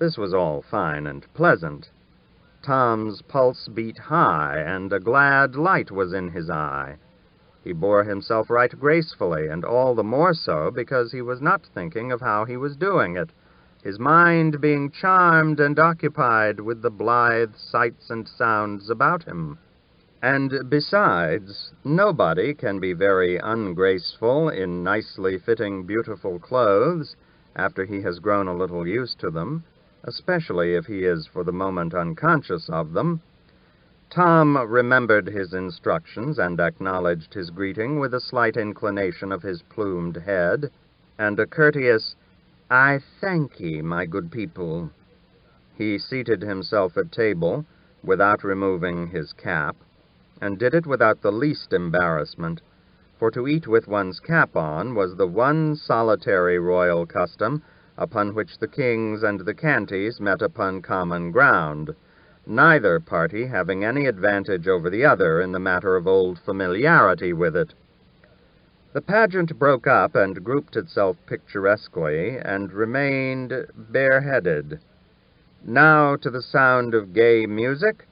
This was all fine and pleasant. Tom's pulse beat high, and a glad light was in his eye. He bore himself right gracefully, and all the more so because he was not thinking of how he was doing it, his mind being charmed and occupied with the blithe sights and sounds about him. And besides, nobody can be very ungraceful in nicely fitting beautiful clothes after he has grown a little used to them, especially if he is for the moment unconscious of them. Tom remembered his instructions and acknowledged his greeting with a slight inclination of his plumed head, and a courteous, "I thank ye, my good people." He seated himself at table, without removing his cap, and did it without the least embarrassment, for to eat with one's cap on was the one solitary royal custom upon which the kings and the Cantys met upon common ground, neither party having any advantage over the other in the matter of old familiarity with it. The pageant broke up and grouped itself picturesquely, and remained bareheaded. Now, to the sound of gay music,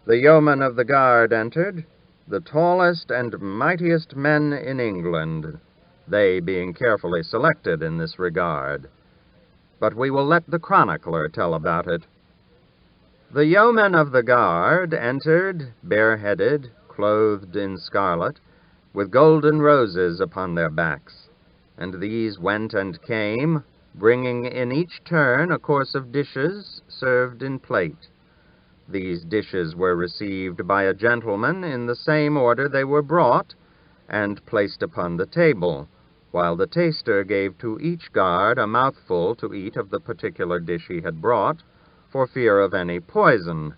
the yeoman of the guard entered, the tallest and mightiest men in England, they being carefully selected in this regard. But we will let the chronicler tell about it. The yeomen of the guard entered, bareheaded, clothed in scarlet, with golden roses upon their backs, and these went and came, bringing in each turn a course of dishes served in plate. These dishes were received by a gentleman in the same order they were brought, and placed upon the table, while the taster gave to each guard a mouthful to eat of the particular dish he had brought, for fear of any poison.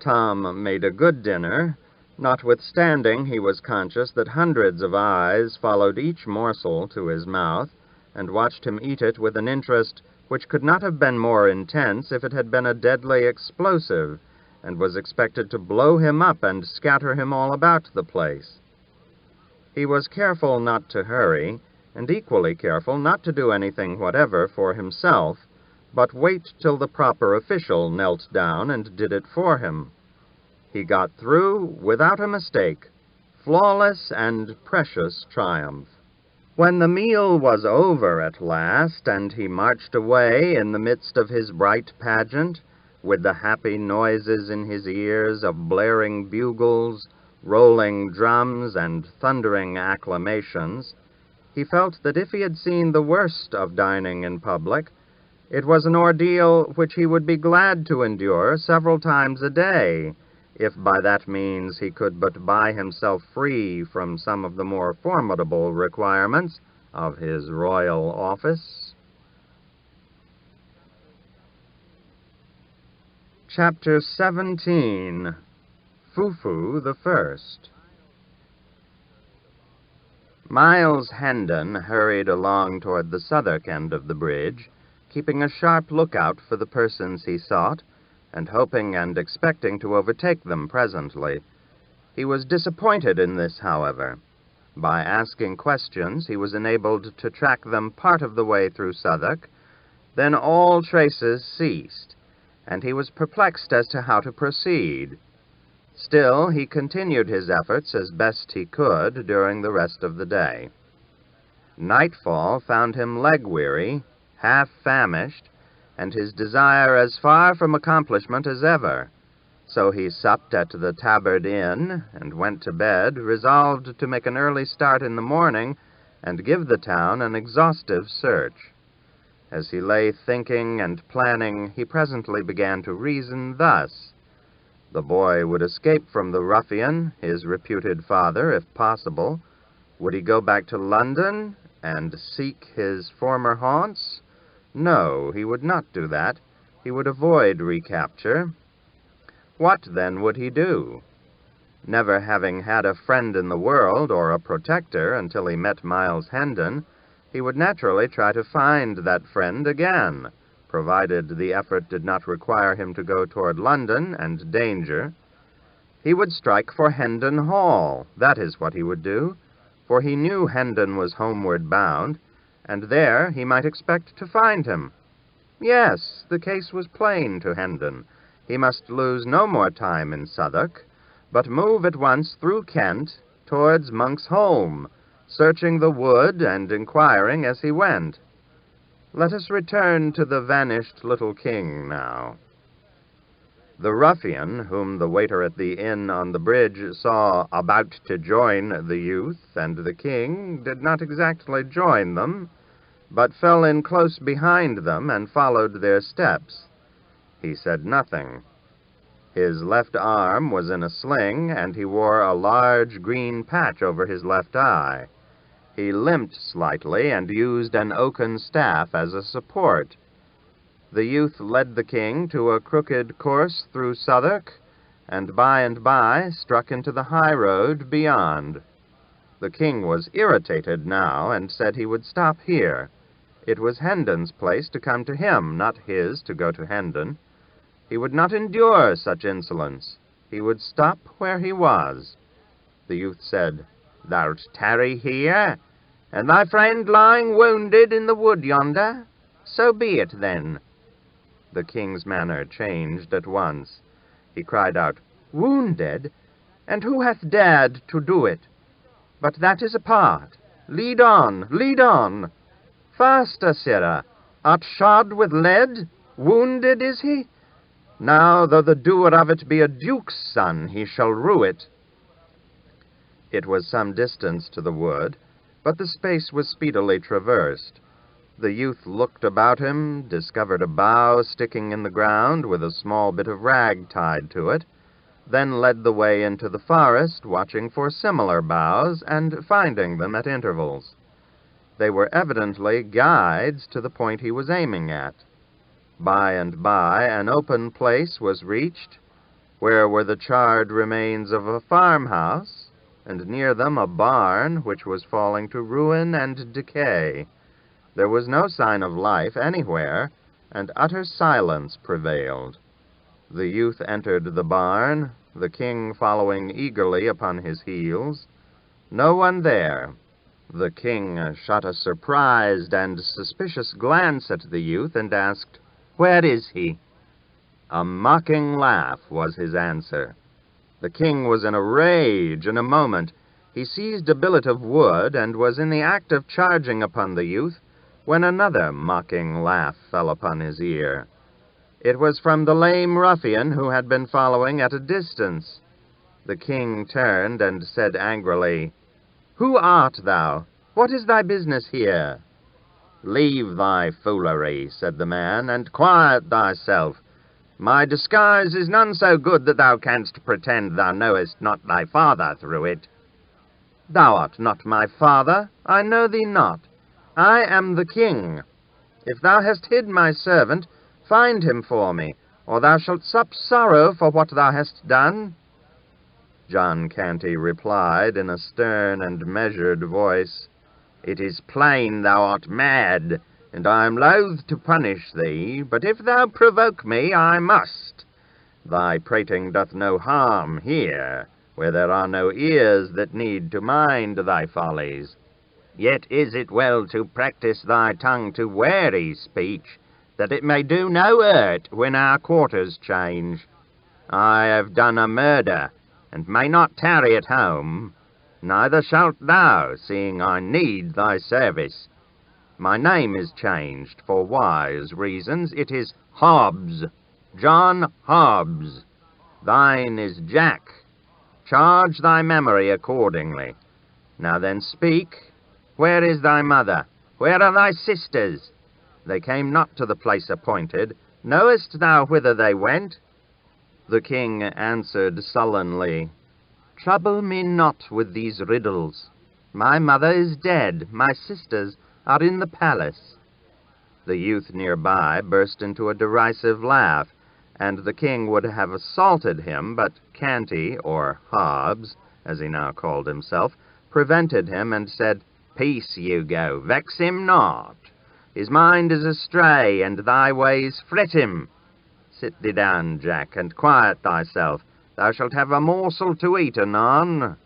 Tom made a good dinner, notwithstanding he was conscious that hundreds of eyes followed each morsel to his mouth, and watched him eat it with an interest which could not have been more intense if it had been a deadly explosive, and was expected to blow him up and scatter him all about the place. He was careful not to hurry, and equally careful not to do anything whatever for himself, but wait till the proper official knelt down and did it for him. He got through without a mistake, flawless and precious triumph. When the meal was over at last, and he marched away in the midst of his bright pageant, with the happy noises in his ears of blaring bugles, rolling drums, and thundering acclamations, he felt that if he had seen the worst of dining in public, it was an ordeal which he would be glad to endure several times a day, if by that means he could but buy himself free from some of the more formidable requirements of his royal office. Chapter 17. Fufu the First. Miles Hendon hurried along toward the Southwark end of the bridge, keeping a sharp lookout for the persons he sought, and hoping and expecting to overtake them presently. He was disappointed in this, however. By asking questions, he was enabled to track them part of the way through Southwark. Then all traces ceased, and he was perplexed as to how to proceed. Still, he continued his efforts as best he could during the rest of the day. Nightfall found him leg-weary, half-famished, and his desire as far from accomplishment as ever. So he supped at the Tabard Inn, and went to bed, resolved to make an early start in the morning, and give the town an exhaustive search. As he lay thinking and planning, he presently began to reason thus. The boy would escape from the ruffian, his reputed father, if possible. Would he go back to London and seek his former haunts? No, he would not do that. He would avoid recapture. What, then, would he do? Never having had a friend in the world or a protector until he met Miles Hendon, he would naturally try to find that friend again, provided the effort did not require him to go toward London and danger. He would strike for Hendon Hall, that is what he would do, for he knew Hendon was homeward bound, and there he might expect to find him. Yes, the case was plain to Hendon. He must lose no more time in Southwark, but move at once through Kent towards Monk's Holm, searching the wood and inquiring as he went. Let us return to the vanished little king now. The ruffian, whom the waiter at the inn on the bridge saw about to join the youth and the king, did not exactly join them, but fell in close behind them and followed their steps. He said nothing. His left arm was in a sling, and he wore a large green patch over his left eye. He limped slightly and used an oaken staff as a support. The youth led the king to a crooked course through Southwark, and by struck into the high road beyond. The king was irritated now, and said he would stop here. It was Hendon's place to come to him, not his to go to Hendon. He would not endure such insolence. He would stop where he was. The youth said, "Thou'lt tarry here, and thy friend lying wounded in the wood yonder? So be it, then." The king's manner changed at once. He cried out, "Wounded? And who hath dared to do it? But that is apart. Lead on, lead on. Faster, sirrah. Art shod with lead? Wounded is he? Now, though the doer of it be a duke's son, he shall rue it." It was some distance to the wood, but the space was speedily traversed. The youth looked about him, discovered a bough sticking in the ground with a small bit of rag tied to it, then led the way into the forest, watching for similar boughs and finding them at intervals. They were evidently guides to the point he was aiming at. By and by, an open place was reached, where were the charred remains of a farmhouse, and near them a barn which was falling to ruin and decay. There was no sign of life anywhere, and utter silence prevailed. The youth entered the barn, the king following eagerly upon his heels. No one there. The king shot a surprised and suspicious glance at the youth and asked, "Where is he?" A mocking laugh was his answer. The king was in a rage in a moment. He seized a billet of wood and was in the act of charging upon the youth when another mocking laugh fell upon his ear. It was from the lame ruffian who had been following at a distance. The king turned and said angrily, "Who art thou? What is thy business here?" "Leave thy foolery," said the man, "and quiet thyself. My disguise is none so good that thou canst pretend thou knowest not thy father through it." "Thou art not my father. I know thee not. I am the king. If thou hast hid my servant, find him for me, or thou shalt sup sorrow for what thou hast done." John Canty replied in a stern and measured voice, "It is plain thou art mad, and I am loath to punish thee, but if thou provoke me, I must. Thy prating doth no harm here, where there are no ears that need to mind thy follies. Yet is it well to practice thy tongue to wary speech, that it may do no hurt when our quarters change. I have done a murder, and may not tarry at home. Neither shalt thou, seeing I need thy service. My name is changed for wise reasons. It is Hobbs, John Hobbs. Thine is Jack. Charge thy memory accordingly. Now then speak. Where is thy mother? Where are thy sisters? They came not to the place appointed. Knowest thou whither they went?" The king answered sullenly, "Trouble me not with these riddles. My mother is dead. My sisters are in the palace." The youth nearby burst into a derisive laugh, and the king would have assaulted him, but Canty, or Hobbs, as he now called himself, prevented him and said, "Peace, Hugo, vex him not. His mind is astray, and thy ways fret him. Sit thee down, Jack, and quiet thyself. Thou shalt have a morsel to eat anon."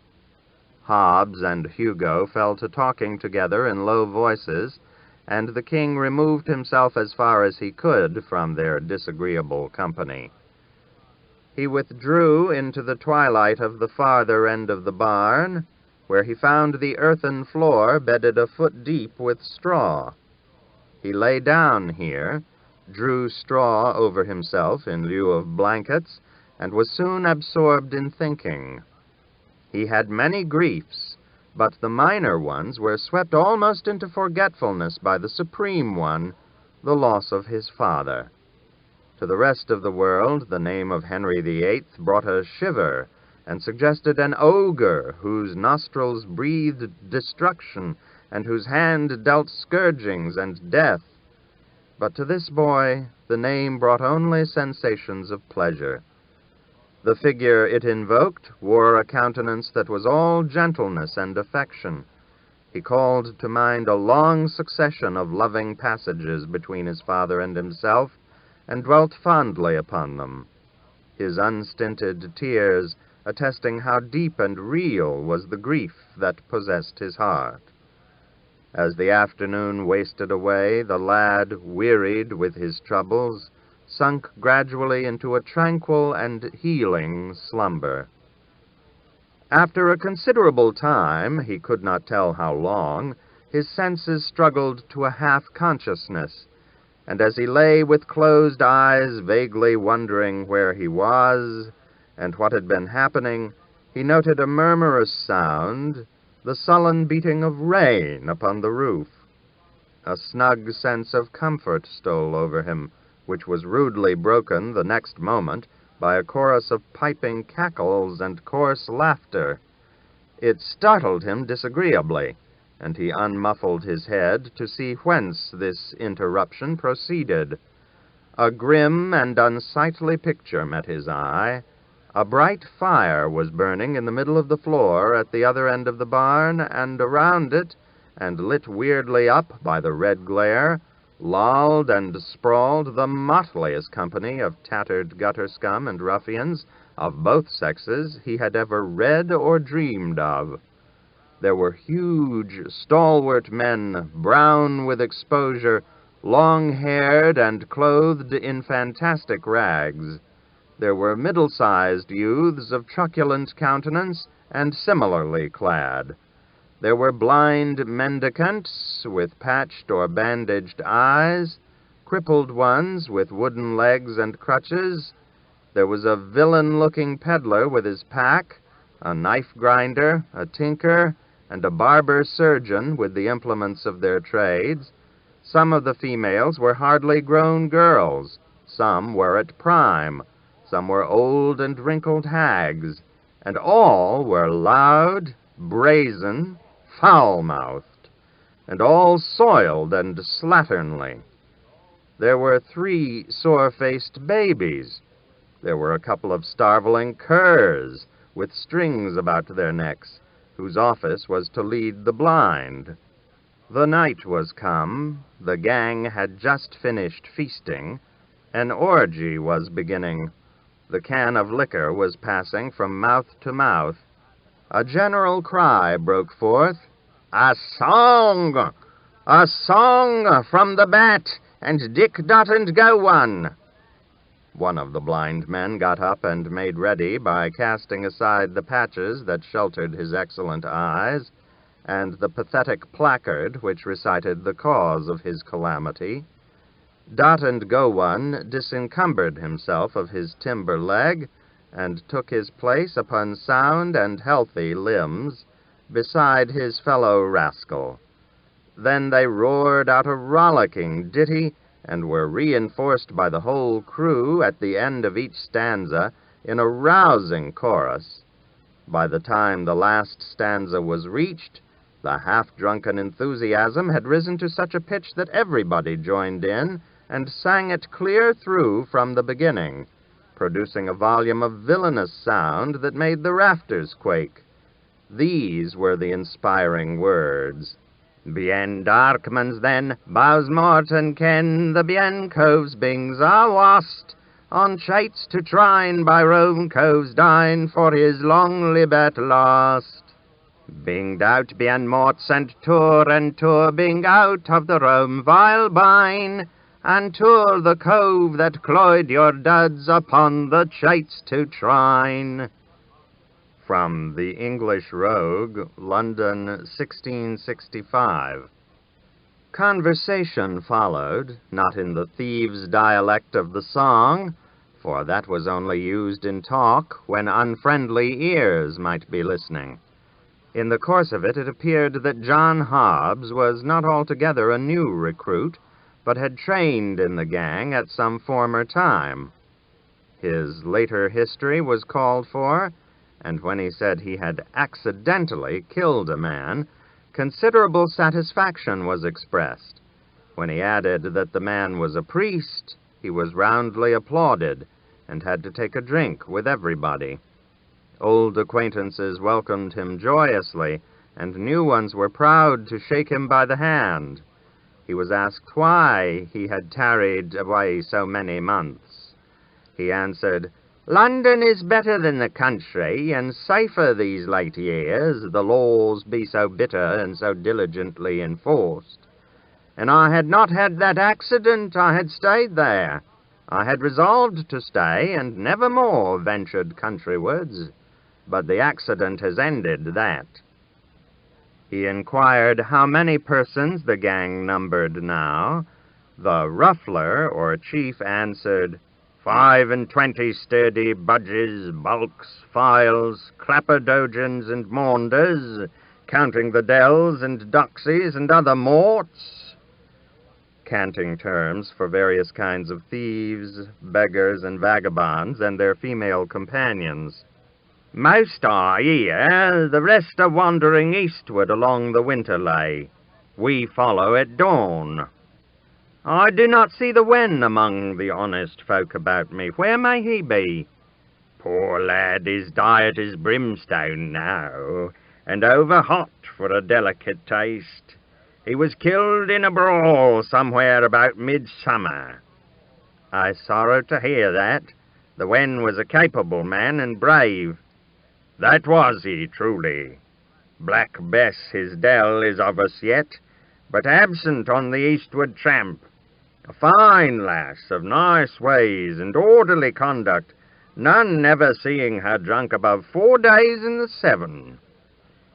Hobbs and Hugo fell to talking together in low voices, and the king removed himself as far as he could from their disagreeable company. He withdrew into the twilight of the farther end of the barn, where he found the earthen floor bedded a foot deep with straw. He lay down here, drew straw over himself in lieu of blankets, and was soon absorbed in thinking. He had many griefs, but the minor ones were swept almost into forgetfulness by the supreme one, the loss of his father. To the rest of the world, the name of Henry VIII brought a shiver and suggested an ogre whose nostrils breathed destruction and whose hand dealt scourgings and death. But to this boy, the name brought only sensations of pleasure. The figure it invoked wore a countenance that was all gentleness and affection. He called to mind a long succession of loving passages between his father and himself, and dwelt fondly upon them, his unstinted tears attesting how deep and real was the grief that possessed his heart. As the afternoon wasted away, the lad, wearied with his troubles, sunk gradually into a tranquil and healing slumber. After a considerable time, he could not tell how long, his senses struggled to a half-consciousness, and as he lay with closed eyes, vaguely wondering where he was and what had been happening, he noted a murmurous sound, the sullen beating of rain upon the roof. A snug sense of comfort stole over him, which was rudely broken the next moment by a chorus of piping cackles and coarse laughter. It startled him disagreeably, and he unmuffled his head to see whence this interruption proceeded. A grim and unsightly picture met his eye. A bright fire was burning in the middle of the floor at the other end of the barn, and around it, and lit weirdly up by the red glare, lolled and sprawled the motliest company of tattered gutter scum and ruffians of both sexes he had ever read or dreamed of. There were huge, stalwart men, brown with exposure, long-haired and clothed in fantastic rags. There were middle-sized youths of truculent countenance and similarly clad. There were blind mendicants with patched or bandaged eyes, crippled ones with wooden legs and crutches. There was a villain-looking peddler with his pack, a knife-grinder, a tinker, and a barber-surgeon with the implements of their trades. Some of the females were hardly grown girls, some were at prime, some were old and wrinkled hags, and all were loud, brazen, foul-mouthed, and all soiled and slatternly. There were 3 sore-faced babies. There were a couple of starveling curs with strings about their necks, whose office was to lead the blind. The night was come, the gang had just finished feasting, an orgy was beginning. The can of liquor was passing from mouth to mouth. A general cry broke forth, "A song! A song from the bat, and Dick doesn't go one!" One of the blind men got up and made ready by casting aside the patches that sheltered his excellent eyes, and the pathetic placard which recited the cause of his calamity. Dot-and-Go-One disencumbered himself of his timber leg, and took his place upon sound and healthy limbs, beside his fellow rascal. Then they roared out a rollicking ditty, and were reinforced by the whole crew at the end of each stanza in a rousing chorus. By the time the last stanza was reached, the half-drunken enthusiasm had risen to such a pitch that everybody joined in and sang it clear through from the beginning, producing a volume of villainous sound that made the rafters quake. These were the inspiring words: "Bien Darkmans then, Bowsmorton ken, the Bien Coves bings are wast, on chates to trine by Rome Coves dine, for his long libet lost." Binged out bien mort sent tour and tour, bing out of the Rome vile bine, and tour the cove that cloyed your duds upon the chates to trine. From The English Rogue, London, 1665. Conversation followed, not in the thieves' dialect of the song, for that was only used in talk when unfriendly ears might be listening. In the course of it appeared that John Hobbs was not altogether a new recruit, but had trained in the gang at some former time. His later history was called for, and when he said he had accidentally killed a man, considerable satisfaction was expressed. When he added that the man was a priest, he was roundly applauded, and had to take a drink with everybody. Old acquaintances welcomed him joyously, and new ones were proud to shake him by the hand. He was asked why he had tarried away so many months. He answered, "London is better than the country, and safer these late years, the laws be so bitter and so diligently enforced. And I had not had that accident, I had stayed there. I had resolved to stay, and never more ventured countrywards, but the accident has ended that." He inquired how many persons the gang numbered now. The ruffler, or chief, answered, 25 sturdy budges, bulks, files, clapperdogans, and maunders, counting the dells and doxies and other morts. Canting terms for various kinds of thieves, beggars, and vagabonds, and their female companions. "Most are here, the rest are wandering eastward along the Winterley. We follow at dawn. I do not see the Wen among the honest folk about me. Where may he be?" "Poor lad, his diet is brimstone now, and over hot for a delicate taste. He was killed in a brawl somewhere about midsummer." "I sorrow to hear that. The Wen was a capable man and brave." "That was he, truly. Black Bess, his dell, is of us yet, but absent on the eastward tramp. A fine lass, of nice ways and orderly conduct, none never seeing her drunk above 4 days in the 7.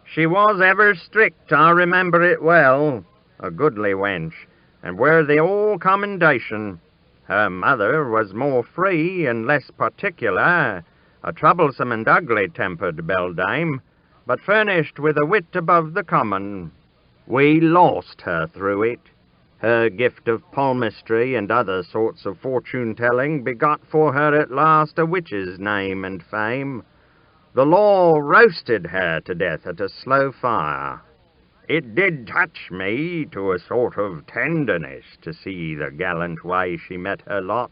She was ever strict, I remember it well, a goodly wench, and worthy all commendation. Her mother was more free and less particular, a troublesome and ugly-tempered beldame, but furnished with a wit above the common. We lost her through it. Her gift of palmistry and other sorts of fortune-telling begot for her at last a witch's name and fame. The law roasted her to death at a slow fire. It did touch me to a sort of tenderness to see the gallant way she met her lot,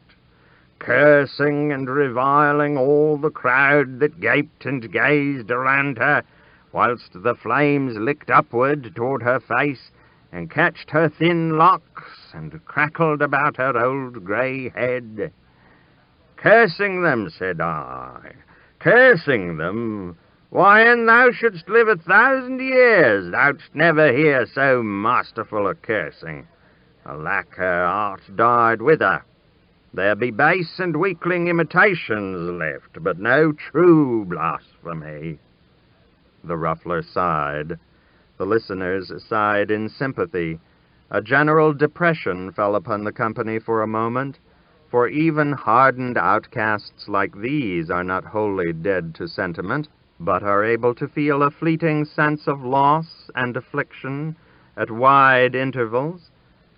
cursing and reviling all the crowd that gaped and gazed around her, whilst the flames licked upward toward her face, and catched her thin locks, and crackled about her old grey head. Cursing them, said I, cursing them? Why, an thou shouldst live 1,000 years, thou'dst never hear so masterful a cursing. Alack, her art died with her. There be base and weakling imitations left, but no true blasphemy. The ruffler sighed. The listeners sighed in sympathy. A general depression fell upon the company for a moment, for even hardened outcasts like these are not wholly dead to sentiment, but are able to feel a fleeting sense of loss and affliction at wide intervals,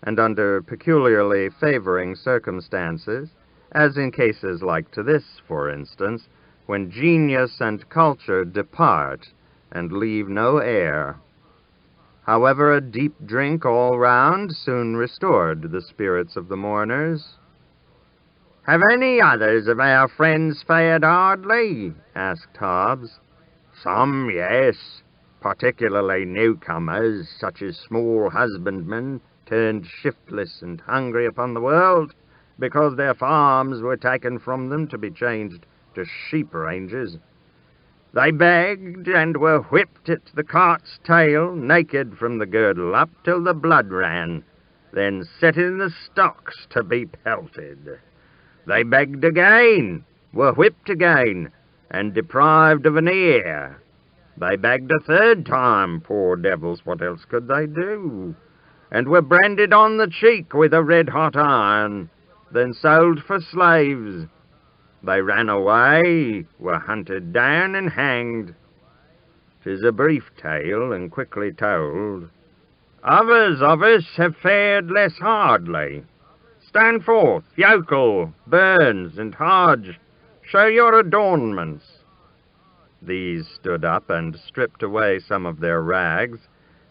and under peculiarly favoring circumstances, as in cases like to this, for instance, when genius and culture depart and leave no heir. However, a deep drink all round soon restored the spirits of the mourners. "Have any others of our friends fared hardly?" asked Hobbs. "Some, yes, particularly newcomers, such as small husbandmen, turned shiftless and hungry upon the world, because their farms were taken from them to be changed to sheep ranges. They begged and were whipped at the cart's tail, naked from the girdle up till the blood ran, then set in the stocks to be pelted. They begged again, were whipped again, and deprived of an ear. They begged a third time, poor devils, what else could they do? And were branded on the cheek with a red-hot iron, then sold for slaves. They ran away, were hunted down and hanged. 'Tis a brief tale and quickly told. Others of us have fared less hardly. Stand forth, Yokel, Burns, and Hodge, show your adornments. These stood up and stripped away some of their rags,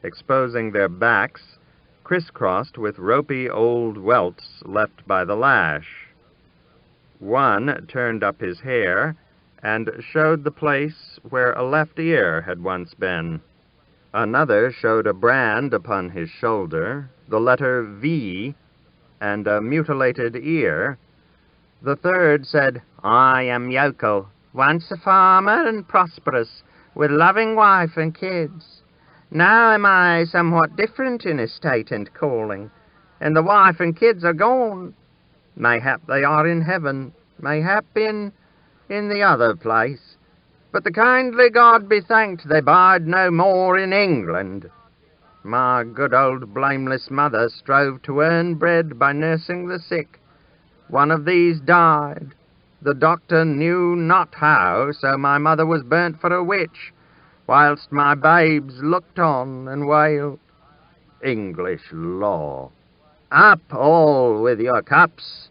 exposing their backs, crisscrossed with ropey old welts left by the lash. One turned up his hair and showed the place where a left ear had once been. Another showed a brand upon his shoulder, the letter V, and a mutilated ear. The third said, I am Yokel, once a farmer and prosperous, with loving wife and kids. Now am I somewhat different in estate and calling, and the wife and kids are gone. Mayhap they are in heaven, mayhap in the other place. But the kindly God be thanked, they bide no more in England. My good old blameless mother strove to earn bread by nursing the sick. One of these died. The doctor knew not how, so my mother was burnt for a witch, whilst my babes looked on and wailed. English law. Up all with your cups.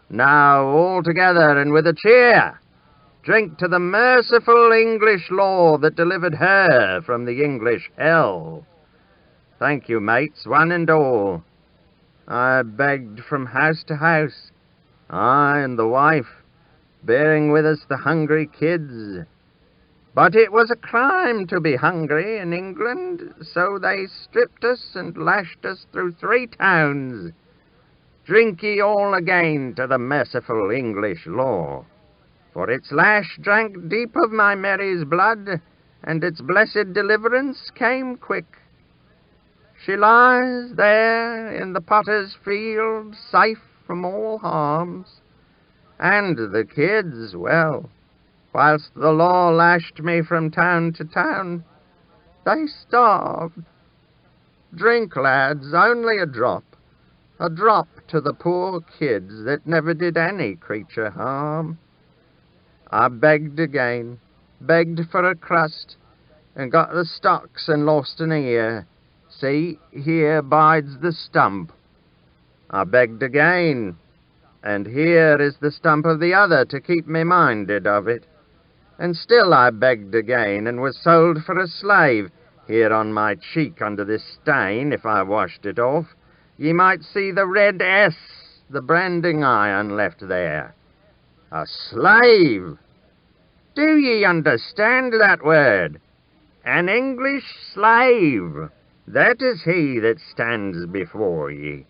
Now all together and with a cheer. Drink to the merciful English law that delivered her from the English hell. Thank you, mates, one and all. I begged from house to house, I and the wife, bearing with us the hungry kids. But it was a crime to be hungry in England, so they stripped us and lashed us through 3 towns. Drink ye all again to the merciful English law. For its lash drank deep of my Mary's blood, and its blessed deliverance came quick. She lies there in the potter's field, safe from all harms. And the kids, well, whilst the law lashed me from town to town, they starved. Drink, lads, only a drop to the poor kids that never did any creature harm. I begged again, begged for a crust, and got the stocks and lost an ear. See, here bides the stump. I begged again, and here is the stump of the other to keep me minded of it. And still I begged again, and was sold for a slave. Here on my cheek under this stain, if I washed it off, ye might see the red S, the branding iron left there. A slave! Do ye understand that word? An English slave! That is he that stands before ye.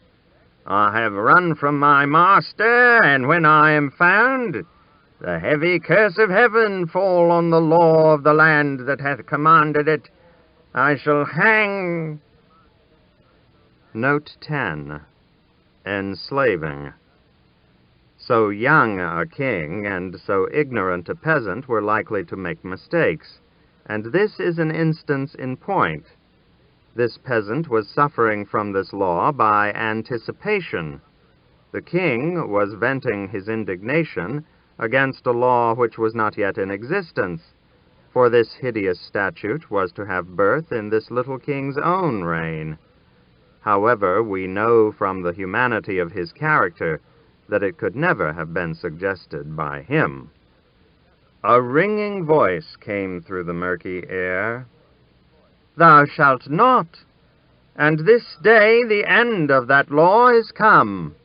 I have run from my master, and when I am found, the heavy curse of heaven fall on the law of the land that hath commanded it. I shall hang. Note 10. Enslaving. So young a king and so ignorant a peasant were likely to make mistakes, and this is an instance in point. This peasant was suffering from this law by anticipation. The king was venting his indignation against a law which was not yet in existence, for this hideous statute was to have birth in this little king's own reign. However, we know from the humanity of his character that it could never have been suggested by him. A ringing voice came through the murky air. Thou shalt not, and this day the end of that law is come.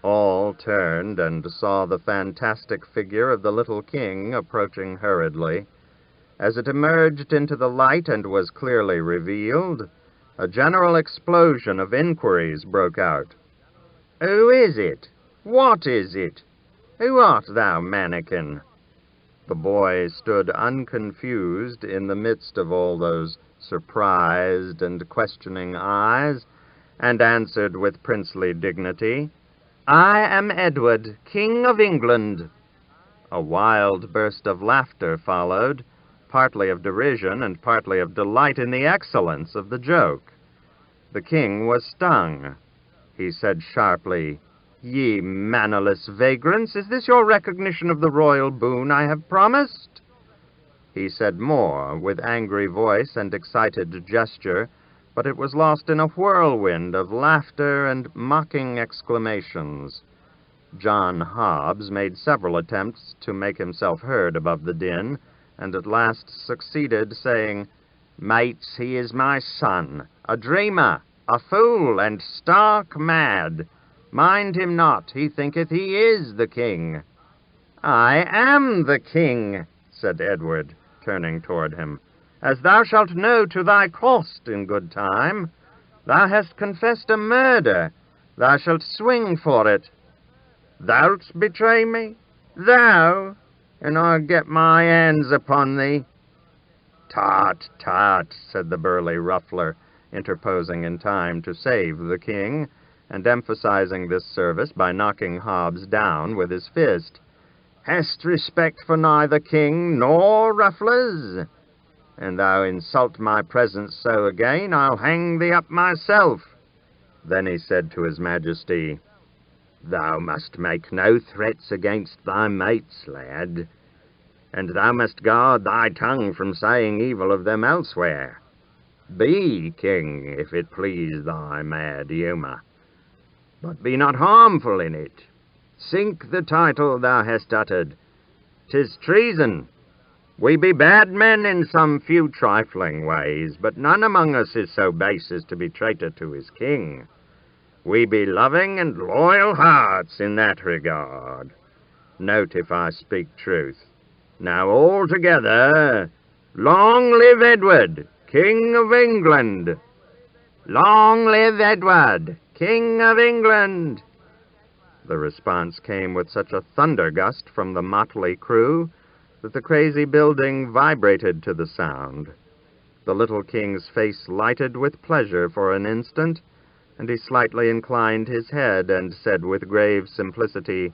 All turned and saw the fantastic figure of the little king approaching hurriedly. As it emerged into the light and was clearly revealed, a general explosion of inquiries broke out. Who is it? What is it? Who art thou, mannikin? The boy stood unconfused in the midst of all those surprised and questioning eyes, and answered with princely dignity, "I am Edward, King of England." A wild burst of laughter followed, partly of derision and partly of delight in the excellence of the joke. The king was stung. He said sharply, "Ye mannerless vagrants, is this your recognition of the royal boon I have promised?" He said more, with angry voice and excited gesture, but it was lost in a whirlwind of laughter and mocking exclamations. John Hobbs made several attempts to make himself heard above the din, and at last succeeded, saying, "Mates, he is my son, a dreamer, a fool, and stark mad. Mind him not, he thinketh he is the king." "I am the king," said Edward, turning toward him, "as thou shalt know to thy cost in good time. Thou hast confessed a murder. Thou shalt swing for it. Thou'lt betray me? Thou? And I'll get my hands upon thee." "Tut, tut," said the burly ruffler, interposing in time to save the king, and emphasizing this service by knocking Hobbs down with his fist. "Hast respect for neither king nor rufflers? And thou insult my presence so again, I'll hang thee up myself." Then he said to his majesty, "Thou must make no threats against thy mates, lad, and thou must guard thy tongue from saying evil of them elsewhere. Be king, if it please thy mad humour, but be not harmful in it. Sink the title thou hast uttered. 'Tis treason. We be bad men in some few trifling ways, but none among us is so base as to be traitor to his king. We be loving and loyal hearts in that regard. Note if I speak truth. Now all together, long live Edward, King of England! Long live Edward, King of England!" The response came with such a thunder gust from the motley crew that the crazy building vibrated to the sound. The little king's face lighted with pleasure for an instant, and he slightly inclined his head and said with grave simplicity,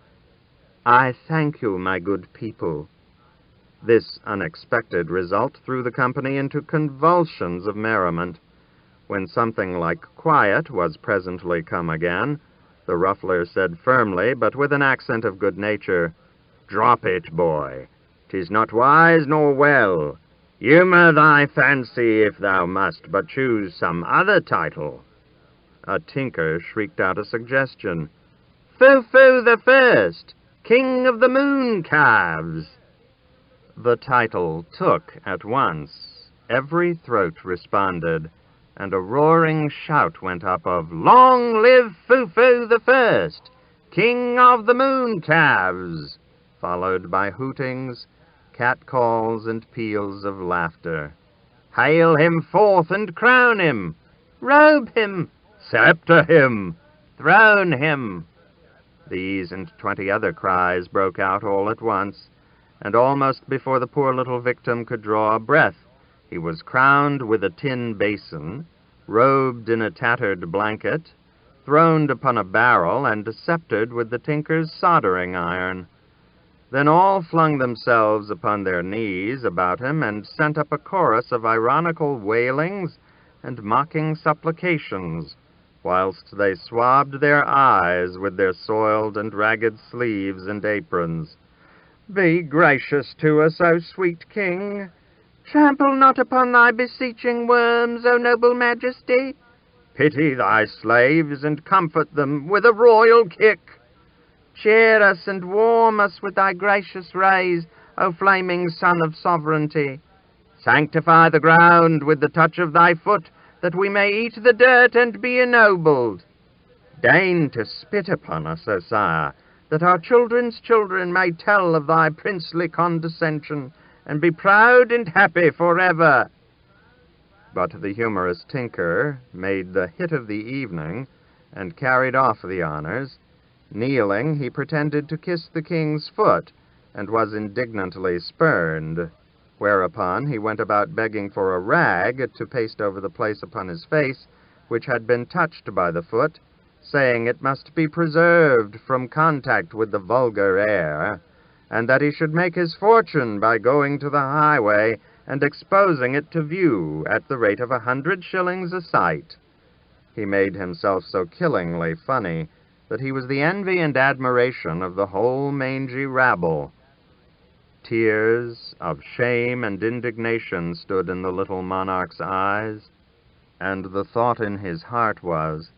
"I thank you, my good people." This unexpected result threw the company into convulsions of merriment. When something like quiet was presently come again, the ruffler said firmly, but with an accent of good nature, "Drop it, boy. 'Tis not wise nor well. Humour thy fancy if thou must, but choose some other title." A tinker shrieked out a suggestion. "Foo-foo the First, King of the Moon Calves." The title took at once. Every throat responded, and a roaring shout went up of, "Long live Foo-foo the First, King of the Moon Calves," followed by hootings, catcalls, and peals of laughter. "Hail him forth and crown him! Robe him! Scepter him! Throne him!" These and 20 other cries broke out all at once, and almost before the poor little victim could draw a breath, he was crowned with a tin basin, robed in a tattered blanket, throned upon a barrel, and sceptered with the tinker's soldering iron. Then all flung themselves upon their knees about him and sent up a chorus of ironical wailings and mocking supplications, whilst they swabbed their eyes with their soiled and ragged sleeves and aprons. "Be gracious to us, O sweet king! Trample not upon thy beseeching worms, O noble majesty! Pity thy slaves, and comfort them with a royal kick! Cheer us and warm us with thy gracious rays, O flaming sun of sovereignty! Sanctify the ground with the touch of thy foot, that we may eat the dirt and be ennobled. Deign to spit upon us, O sire, that our children's children may tell of thy princely condescension, and be proud and happy forever." But the humorous tinker made the hit of the evening, and carried off the honors. Kneeling, he pretended to kiss the king's foot, and was indignantly spurned, whereupon he went about begging for a rag to paste over the place upon his face which had been touched by the foot, saying it must be preserved from contact with the vulgar air, and that he should make his fortune by going to the highway and exposing it to view at the rate of 100 shillings a sight. He made himself so killingly funny that he was the envy and admiration of the whole mangy rabble. Tears of shame and indignation stood in the little monarch's eyes, and the thought in his heart was,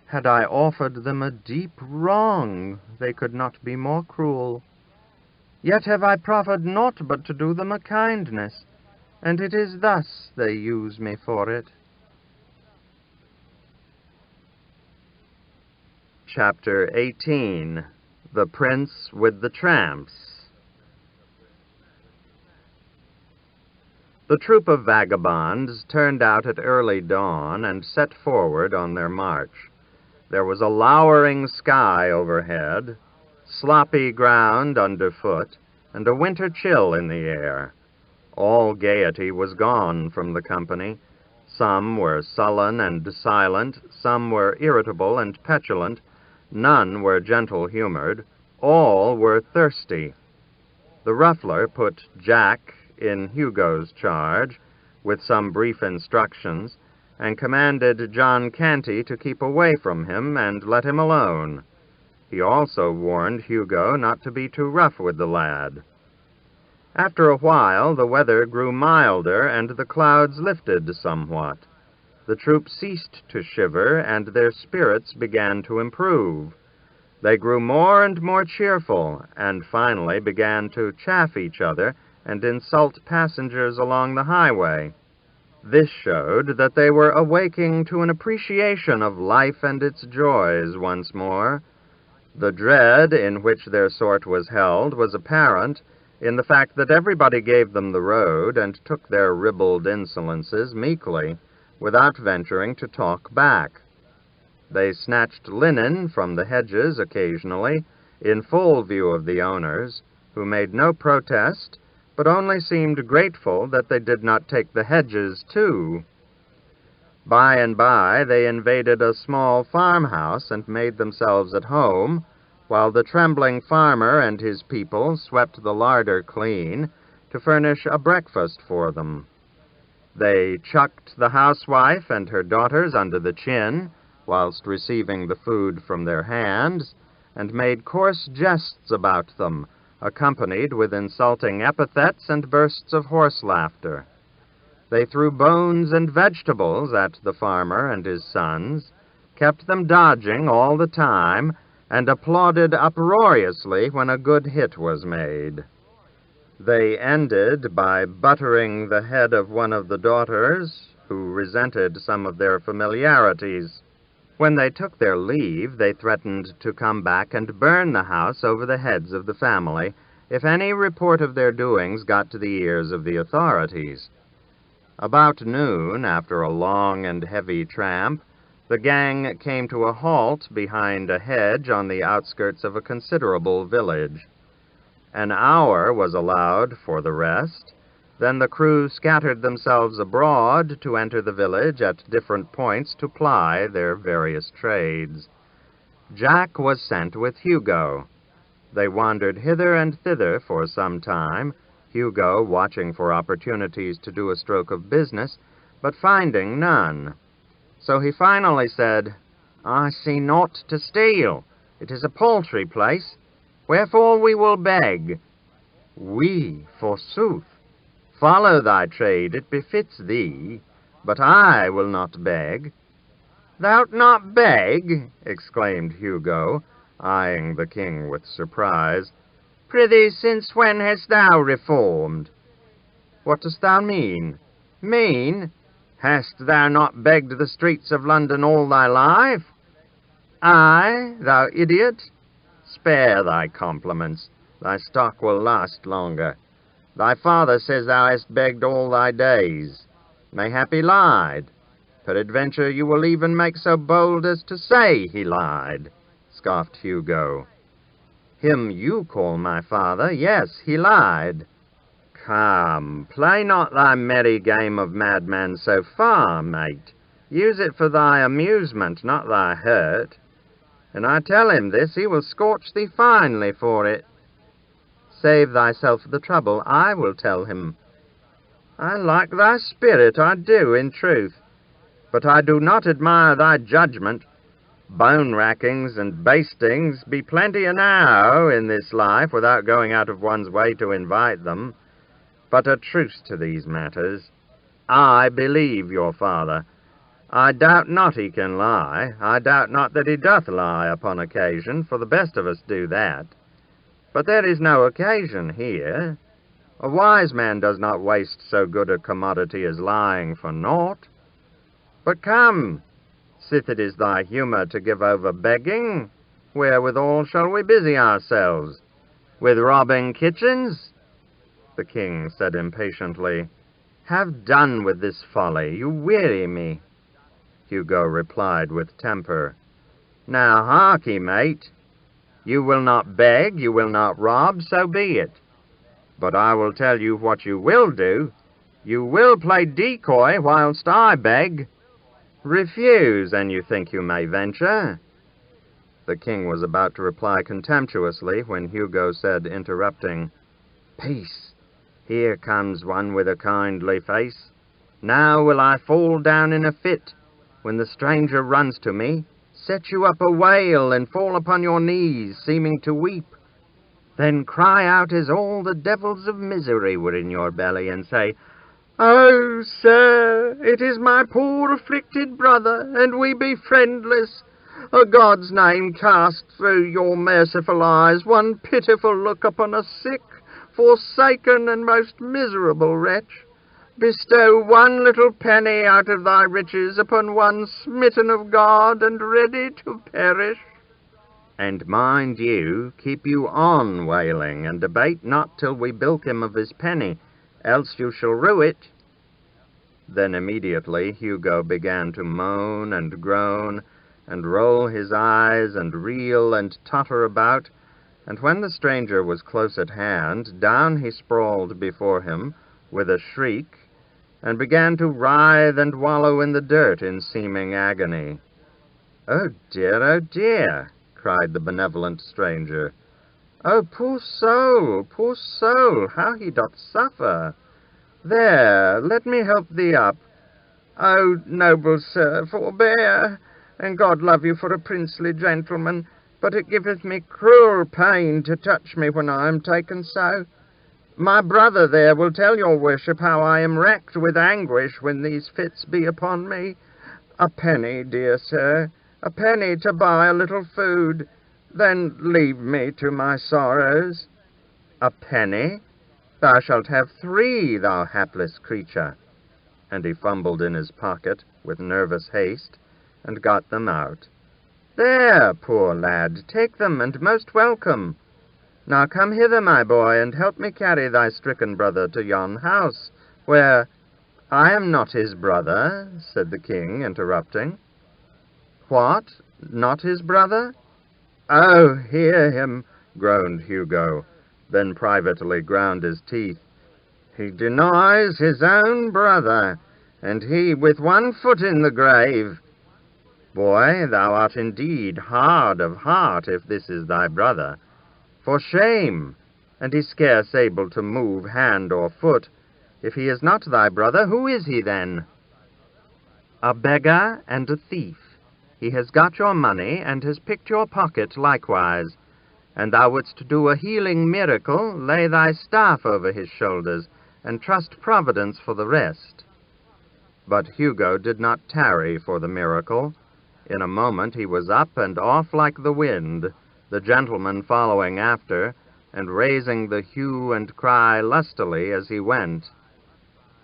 "Had I offered them a deep wrong, they could not be more cruel. Yet have I proffered naught but to do them a kindness, and it is thus they use me for it." Chapter 18. The Prince with the Tramps. The troop of vagabonds turned out at early dawn and set forward on their march. There was a lowering sky overhead, sloppy ground underfoot, and a winter chill in the air. All gaiety was gone from the company. Some were sullen and silent, some were irritable and petulant, none were gentle-humored, all were thirsty. The ruffler put Jack in Hugo's charge, with some brief instructions, and commanded John Canty to keep away from him and let him alone. He also warned Hugo not to be too rough with the lad. After a while, the weather grew milder, and the clouds lifted somewhat. The troop ceased to shiver, and their spirits began to improve. They grew more and more cheerful, and finally began to chaff each other and insult passengers along the highway. This showed that they were awaking to an appreciation of life and its joys once more. The dread in which their sort was held was apparent in the fact that everybody gave them the road and took their ribald insolences meekly, without venturing to talk back. They snatched linen from the hedges occasionally, in full view of the owners, who made no protest, but only seemed grateful that they did not take the hedges too. By and by they invaded a small farmhouse and made themselves at home, while the trembling farmer and his people swept the larder clean to furnish a breakfast for them. They chucked the housewife and her daughters under the chin, whilst receiving the food from their hands, and made coarse jests about them, accompanied with insulting epithets and bursts of horse laughter. They threw bones and vegetables at the farmer and his sons, kept them dodging all the time, and applauded uproariously when a good hit was made. They ended by buttering the head of one of the daughters, who resented some of their familiarities. When they took their leave, they threatened to come back and burn the house over the heads of the family if any report of their doings got to the ears of the authorities. About noon, after a long and heavy tramp, the gang came to a halt behind a hedge on the outskirts of a considerable village. An hour was allowed for the rest. Then the crew scattered themselves abroad to enter the village at different points to ply their various trades. Jack was sent with Hugo. They wandered hither and thither for some time, Hugo watching for opportunities to do a stroke of business, but finding none. So he finally said, "I see naught to steal. It is a paltry place. Wherefore we will beg." "We, forsooth. Follow thy trade, it befits thee, but I will not beg." "Thou'lt not beg?" exclaimed Hugo, eyeing the king with surprise. "Prithee, since when hast thou reformed?" "What dost thou mean?" "Mean? Hast thou not begged the streets of London all thy life?" "Aye, thou idiot. Spare thy compliments. Thy stock will last longer. Thy father says thou hast begged all thy days. Mayhap he lied. Peradventure you will even make so bold as to say he lied," scoffed Hugo. Him you call my father, yes, he lied. Come, play not thy merry game of madman so far, mate. Use it for thy amusement, not thy hurt. And I tell him this, he will scorch thee finely for it. Save thyself the trouble, I will tell him. I like thy spirit, I do, in truth, but I do not admire thy judgment. Bone-rackings and bastings be plenty enow in this life without going out of one's way to invite them. But a truce to these matters. I believe your father. I doubt not he can lie. I doubt not that he doth lie upon occasion, for the best of us do that. But there is no occasion here. A wise man does not waste so good a commodity as lying for naught. But come, sith it is thy humour to give over begging, wherewithal shall we busy ourselves? With robbing kitchens? The king said impatiently, Have done with this folly, you weary me. Hugo replied with temper, Now harkee, mate. You will not beg, you will not rob, so be it. But I will tell you what you will do. You will play decoy whilst I beg. Refuse, and you think you may venture. The king was about to reply contemptuously when Hugo said, interrupting, Peace, here comes one with a kindly face. Now will I fall down in a fit, when the stranger runs to me, set you up a wail, and fall upon your knees, seeming to weep. Then cry out as all the devils of misery were in your belly, and say, Oh, sir, it is my poor afflicted brother, and we be friendless. A God's name cast through your merciful eyes one pitiful look upon a sick, forsaken, and most miserable wretch. Bestow one little penny out of thy riches upon one smitten of God and ready to perish. And mind you, keep you on wailing, and debate not till we bilk him of his penny, else you shall rue it. Then immediately Hugo began to moan and groan, and roll his eyes, and reel and totter about, and when the stranger was close at hand, down he sprawled before him with a shriek, and began to writhe and wallow in the dirt in seeming agony. Oh dear, cried the benevolent stranger. Oh, poor soul, how he doth suffer! There, let me help thee up. Oh, noble sir, forbear, and God love you for a princely gentleman, but it giveth me cruel pain to touch me when I am taken so. My brother there will tell your worship how I am racked with anguish when these fits be upon me. A penny, dear sir, a penny to buy a little food, then leave me to my sorrows. A penny? Thou shalt have 3, thou hapless creature. And he fumbled in his pocket with nervous haste, and got them out. There, poor lad, take them, and most welcome. Now come hither, my boy, and help me carry thy stricken brother to yon house, where— I am not his brother, said the king, interrupting. What? Not his brother? Oh, hear him, groaned Hugo, then privately ground his teeth. He denies his own brother, and he with one foot in the grave. Boy, thou art indeed hard of heart, if this is thy brother. For shame, and he scarce able to move hand or foot. If he is not thy brother, who is he then? A beggar and a thief. He has got your money, and has picked your pocket likewise. And thou wouldst do a healing miracle, lay thy staff over his shoulders, and trust Providence for the rest. But Hugo did not tarry for the miracle. In a moment he was up and off like the wind, the gentleman following after, and raising the hue and cry lustily as he went.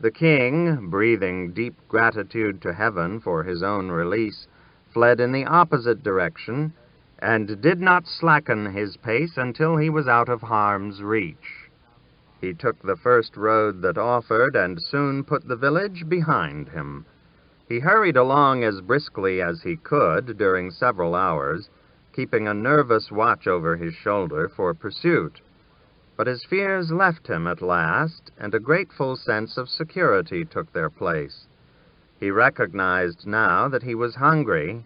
The king, breathing deep gratitude to heaven for his own release, fled in the opposite direction, and did not slacken his pace until he was out of harm's reach. He took the first road that offered, and soon put the village behind him. He hurried along as briskly as he could during several hours, keeping a nervous watch over his shoulder for pursuit. But his fears left him at last, and a grateful sense of security took their place. He recognized now that he was hungry,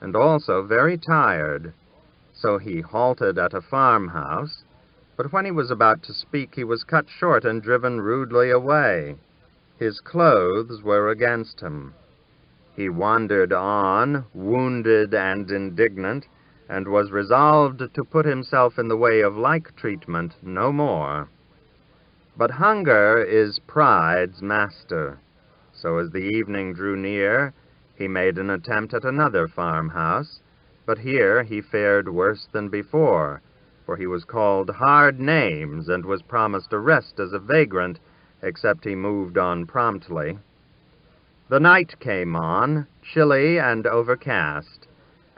and also very tired. So he halted at a farmhouse, but when he was about to speak, he was cut short and driven rudely away. His clothes were against him. He wandered on, wounded and indignant, and was resolved to put himself in the way of like treatment no more. But hunger is pride's master, so as the evening drew near, he made an attempt at another farmhouse, but here he fared worse than before, for he was called hard names and was promised arrest as a vagrant, except he moved on promptly. The night came on, chilly and overcast,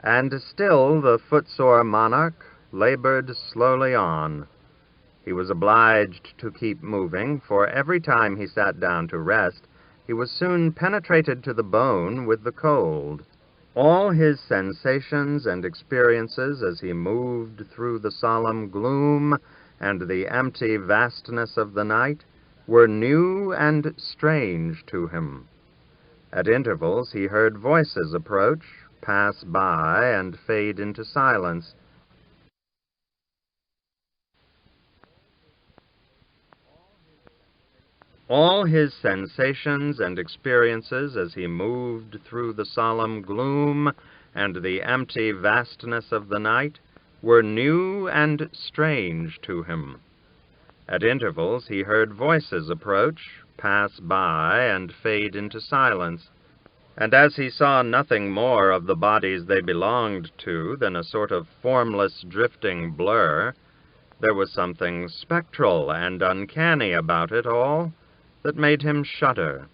and still the footsore monarch labored slowly on. He was obliged to keep moving, for every time he sat down to rest, he was soon penetrated to the bone with the cold. All his sensations and experiences as he moved through the solemn gloom and the empty vastness of the night were new and strange to him. At intervals he heard voices approach, pass by, and fade into silence. All his sensations and experiences as he moved through the solemn gloom and the empty vastness of the night were new and strange to him. At intervals he heard voices approach, pass by, and fade into silence. And as he saw nothing more of the bodies they belonged to than a sort of formless drifting blur, there was something spectral and uncanny about it all that made him shudder.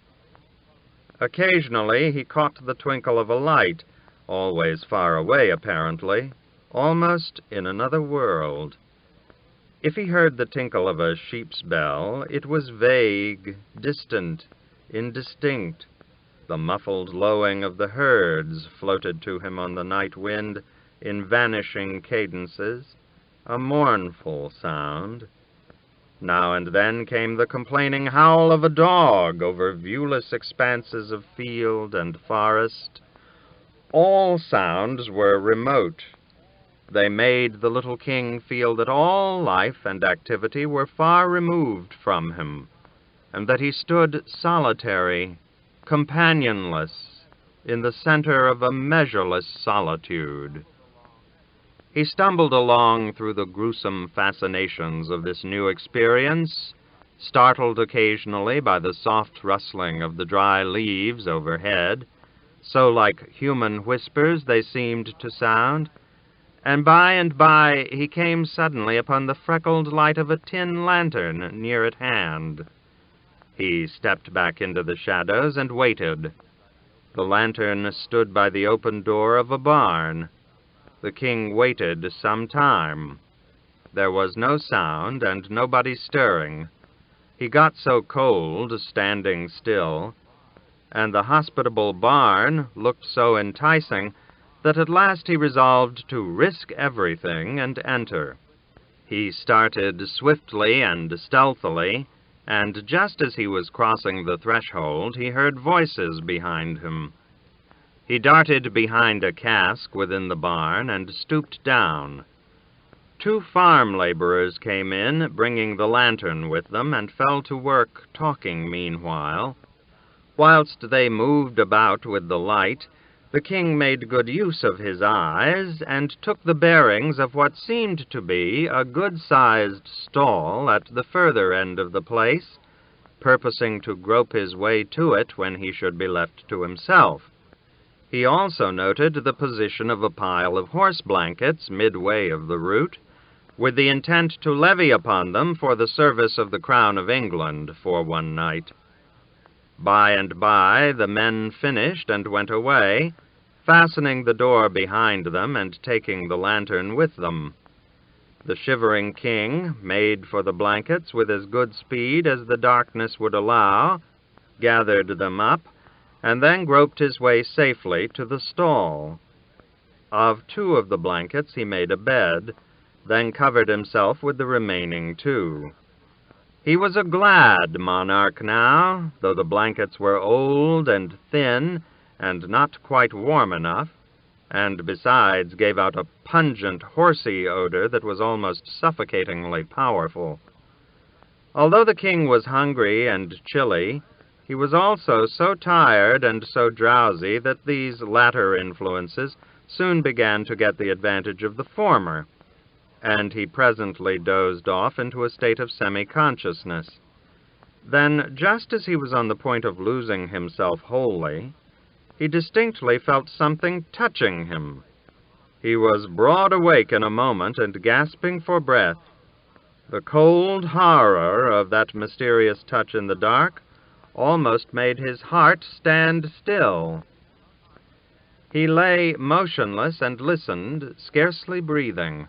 Occasionally he caught the twinkle of a light, always far away apparently, almost in another world. If he heard the tinkle of a sheep's bell, it was vague, distant, indistinct. The muffled lowing of the herds floated to him on the night wind in vanishing cadences, a mournful sound. Now and then came the complaining howl of a dog over viewless expanses of field and forest. All sounds were remote. They made the little king feel that all life and activity were far removed from him, and that he stood solitary, companionless, in the center of a measureless solitude. He stumbled along through the gruesome fascinations of this new experience, startled occasionally by the soft rustling of the dry leaves overhead, so like human whispers they seemed to sound, and by he came suddenly upon the freckled light of a tin lantern near at hand. He stepped back into the shadows and waited. The lantern stood by the open door of a barn. The king waited some time. There was no sound and nobody stirring. He got so cold, standing still, and the hospitable barn looked so enticing that at last he resolved to risk everything and enter. He started swiftly and stealthily, and just as he was crossing the threshold, he heard voices behind him. He darted behind a cask within the barn and stooped down. 2 farm laborers came in, bringing the lantern with them, and fell to work talking meanwhile. Whilst they moved about with the light, the king made good use of his eyes, and took the bearings of what seemed to be a good-sized stall at the further end of the place, purposing to grope his way to it when he should be left to himself. He also noted the position of a pile of horse blankets midway of the route, with the intent to levy upon them for the service of the Crown of England for one night. By and by the men finished and went away, fastening the door behind them and taking the lantern with them. The shivering king made for the blankets with as good speed as the darkness would allow, gathered them up, and then groped his way safely to the stall. Of 2 of the blankets he made a bed, then covered himself with the remaining 2. He was a glad monarch now, though the blankets were old and thin and not quite warm enough, and besides gave out a pungent, horsey odor that was almost suffocatingly powerful. Although the king was hungry and chilly, he was also so tired and so drowsy that these latter influences soon began to get the advantage of the former, and he presently dozed off into a state of semi-consciousness. Then, just as he was on the point of losing himself wholly, he distinctly felt something touching him. He was broad awake in a moment and gasping for breath. The cold horror of that mysterious touch in the dark almost made his heart stand still. He lay motionless and listened, scarcely breathing.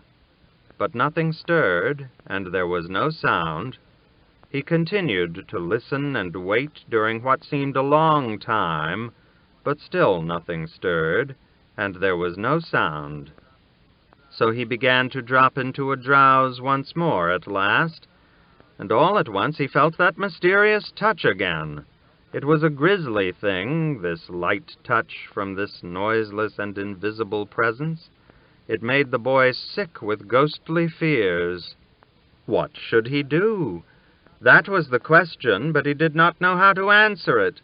But nothing stirred, and there was no sound. He continued to listen and wait during what seemed a long time, but still nothing stirred, and there was no sound. So he began to drop into a drowse once more at last, and all at once he felt that mysterious touch again. It was a grisly thing, this light touch from this noiseless and invisible presence. It made the boy sick with ghostly fears. What should he do? That was the question, but he did not know how to answer it.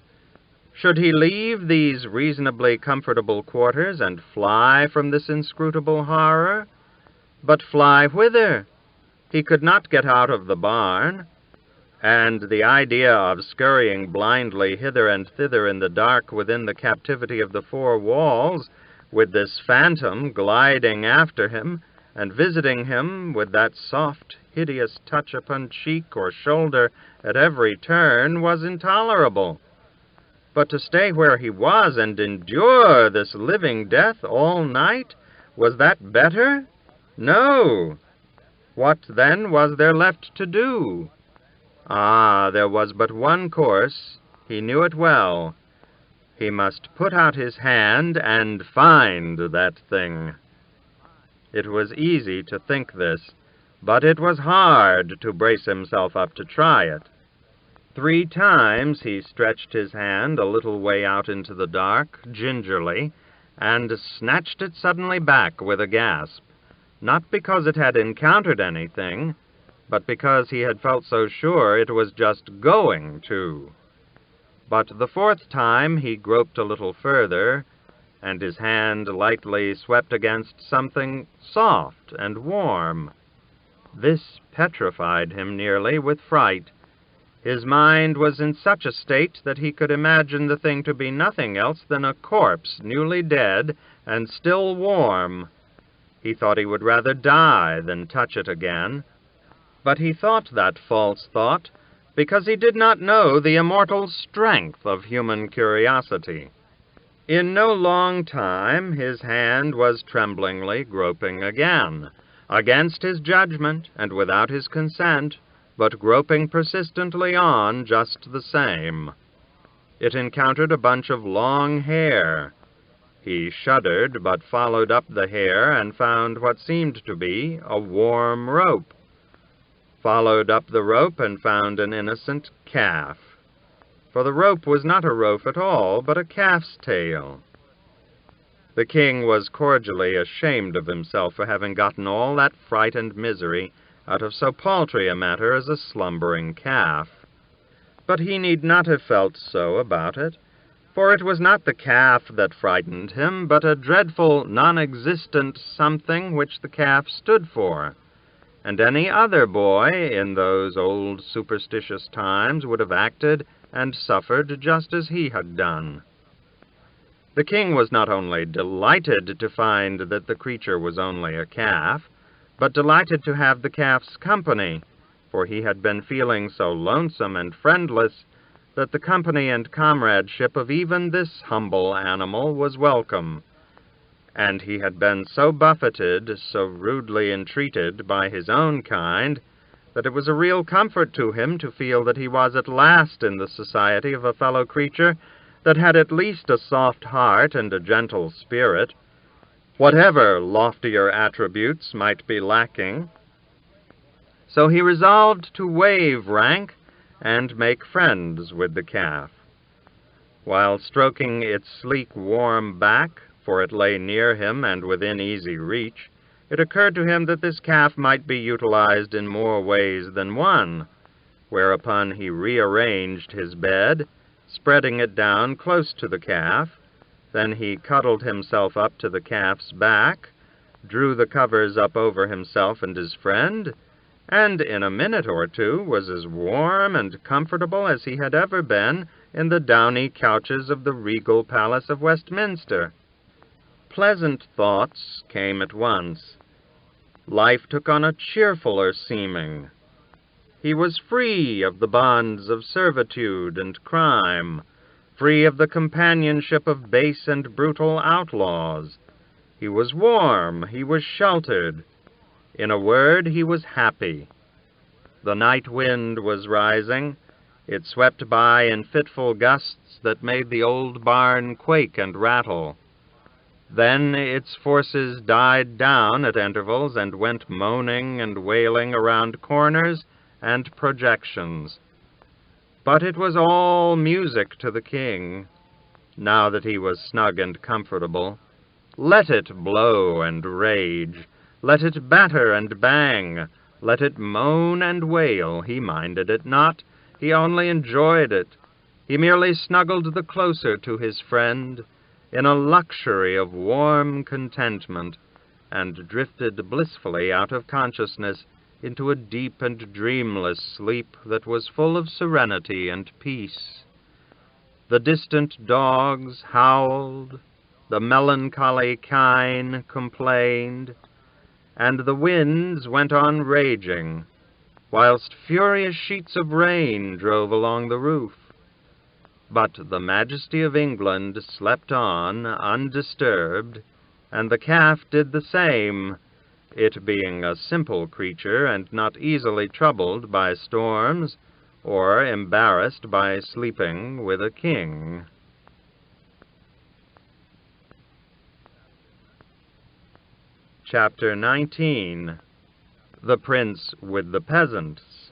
Should he leave these reasonably comfortable quarters and fly from this inscrutable horror? But fly whither? He could not get out of the barn, and the idea of scurrying blindly hither and thither in the dark within the captivity of the 4 walls, with this phantom gliding after him and visiting him with that soft, hideous touch upon cheek or shoulder at every turn, was intolerable. But to stay where he was and endure this living death all night, was that better? No. What, then, was there left to do? Ah, there was but one course. He knew it well. He must put out his hand and find that thing. It was easy to think this, but it was hard to brace himself up to try it. 3 times he stretched his hand a little way out into the dark, gingerly, and snatched it suddenly back with a gasp, not because it had encountered anything, but because he had felt so sure it was just going to. But the 4th time he groped a little further, and his hand lightly swept against something soft and warm. This petrified him nearly with fright. His mind was in such a state that he could imagine the thing to be nothing else than a corpse newly dead and still warm. He thought he would rather die than touch it again. But he thought that false thought because he did not know the immortal strength of human curiosity. In no long time his hand was tremblingly groping again, against his judgment and without his consent, but groping persistently on just the same. It encountered a bunch of long hair. He shuddered, but followed up the hair and found what seemed to be a warm rope. Followed up the rope and found an innocent calf. For the rope was not a rope at all, but a calf's tail. The king was cordially ashamed of himself for having gotten all that fright and misery out of so paltry a matter as a slumbering calf. But he need not have felt so about it, for it was not the calf that frightened him, but a dreadful, non-existent something which the calf stood for, and any other boy in those old superstitious times would have acted and suffered just as he had done. The king was not only delighted to find that the creature was only a calf, but delighted to have the calf's company, for he had been feeling so lonesome and friendless that the company and comradeship of even this humble animal was welcome, and he had been so buffeted, so rudely entreated by his own kind, that it was a real comfort to him to feel that he was at last in the society of a fellow creature that had at least a soft heart and a gentle spirit. whatever loftier attributes might be lacking. So he resolved to waive rank and make friends with the calf. While stroking its sleek, warm back, for it lay near him and within easy reach, it occurred to him that this calf might be utilized in more ways than one, whereupon he rearranged his bed, spreading it down close to the calf. Then he cuddled himself up to the calf's back, drew the covers up over himself and his friend, and in a minute or two was as warm and comfortable as he had ever been in the downy couches of the regal palace of Westminster. Pleasant thoughts came at once. Life took on a cheerfuller seeming. He was free of the bonds of servitude and crime, free of the companionship of base and brutal outlaws. He was warm, he was sheltered. In a word, he was happy. The night wind was rising. It swept by in fitful gusts that made the old barn quake and rattle. Then its forces died down at intervals and went moaning and wailing around corners and projections. But it was all music to the king, now that he was snug and comfortable. Let it blow and rage. Let it batter and bang. Let it moan and wail. He minded it not. He only enjoyed it. He merely snuggled the closer to his friend, in a luxury of warm contentment, and drifted blissfully out of consciousness into a deep and dreamless sleep that was full of serenity and peace. The distant dogs howled, the melancholy kine complained, and the winds went on raging, whilst furious sheets of rain drove along the roof. But the majesty of England slept on, undisturbed, and the calf did the same, it being a simple creature and not easily troubled by storms or embarrassed by sleeping with a king. Chapter 19. The Prince with the Peasants.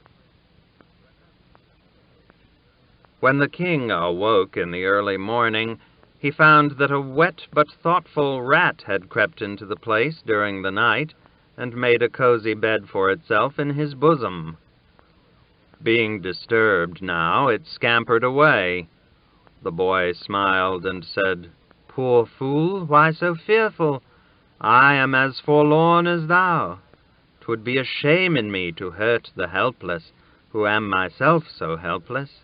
When the king awoke in the early morning, he found that a wet but thoughtful rat had crept into the place during the night and made a cozy bed for itself in his bosom. Being disturbed now, it scampered away. The boy smiled and said, "Poor fool, why so fearful? I am as forlorn as thou. 'Twould be a shame in me to hurt the helpless, who am myself so helpless.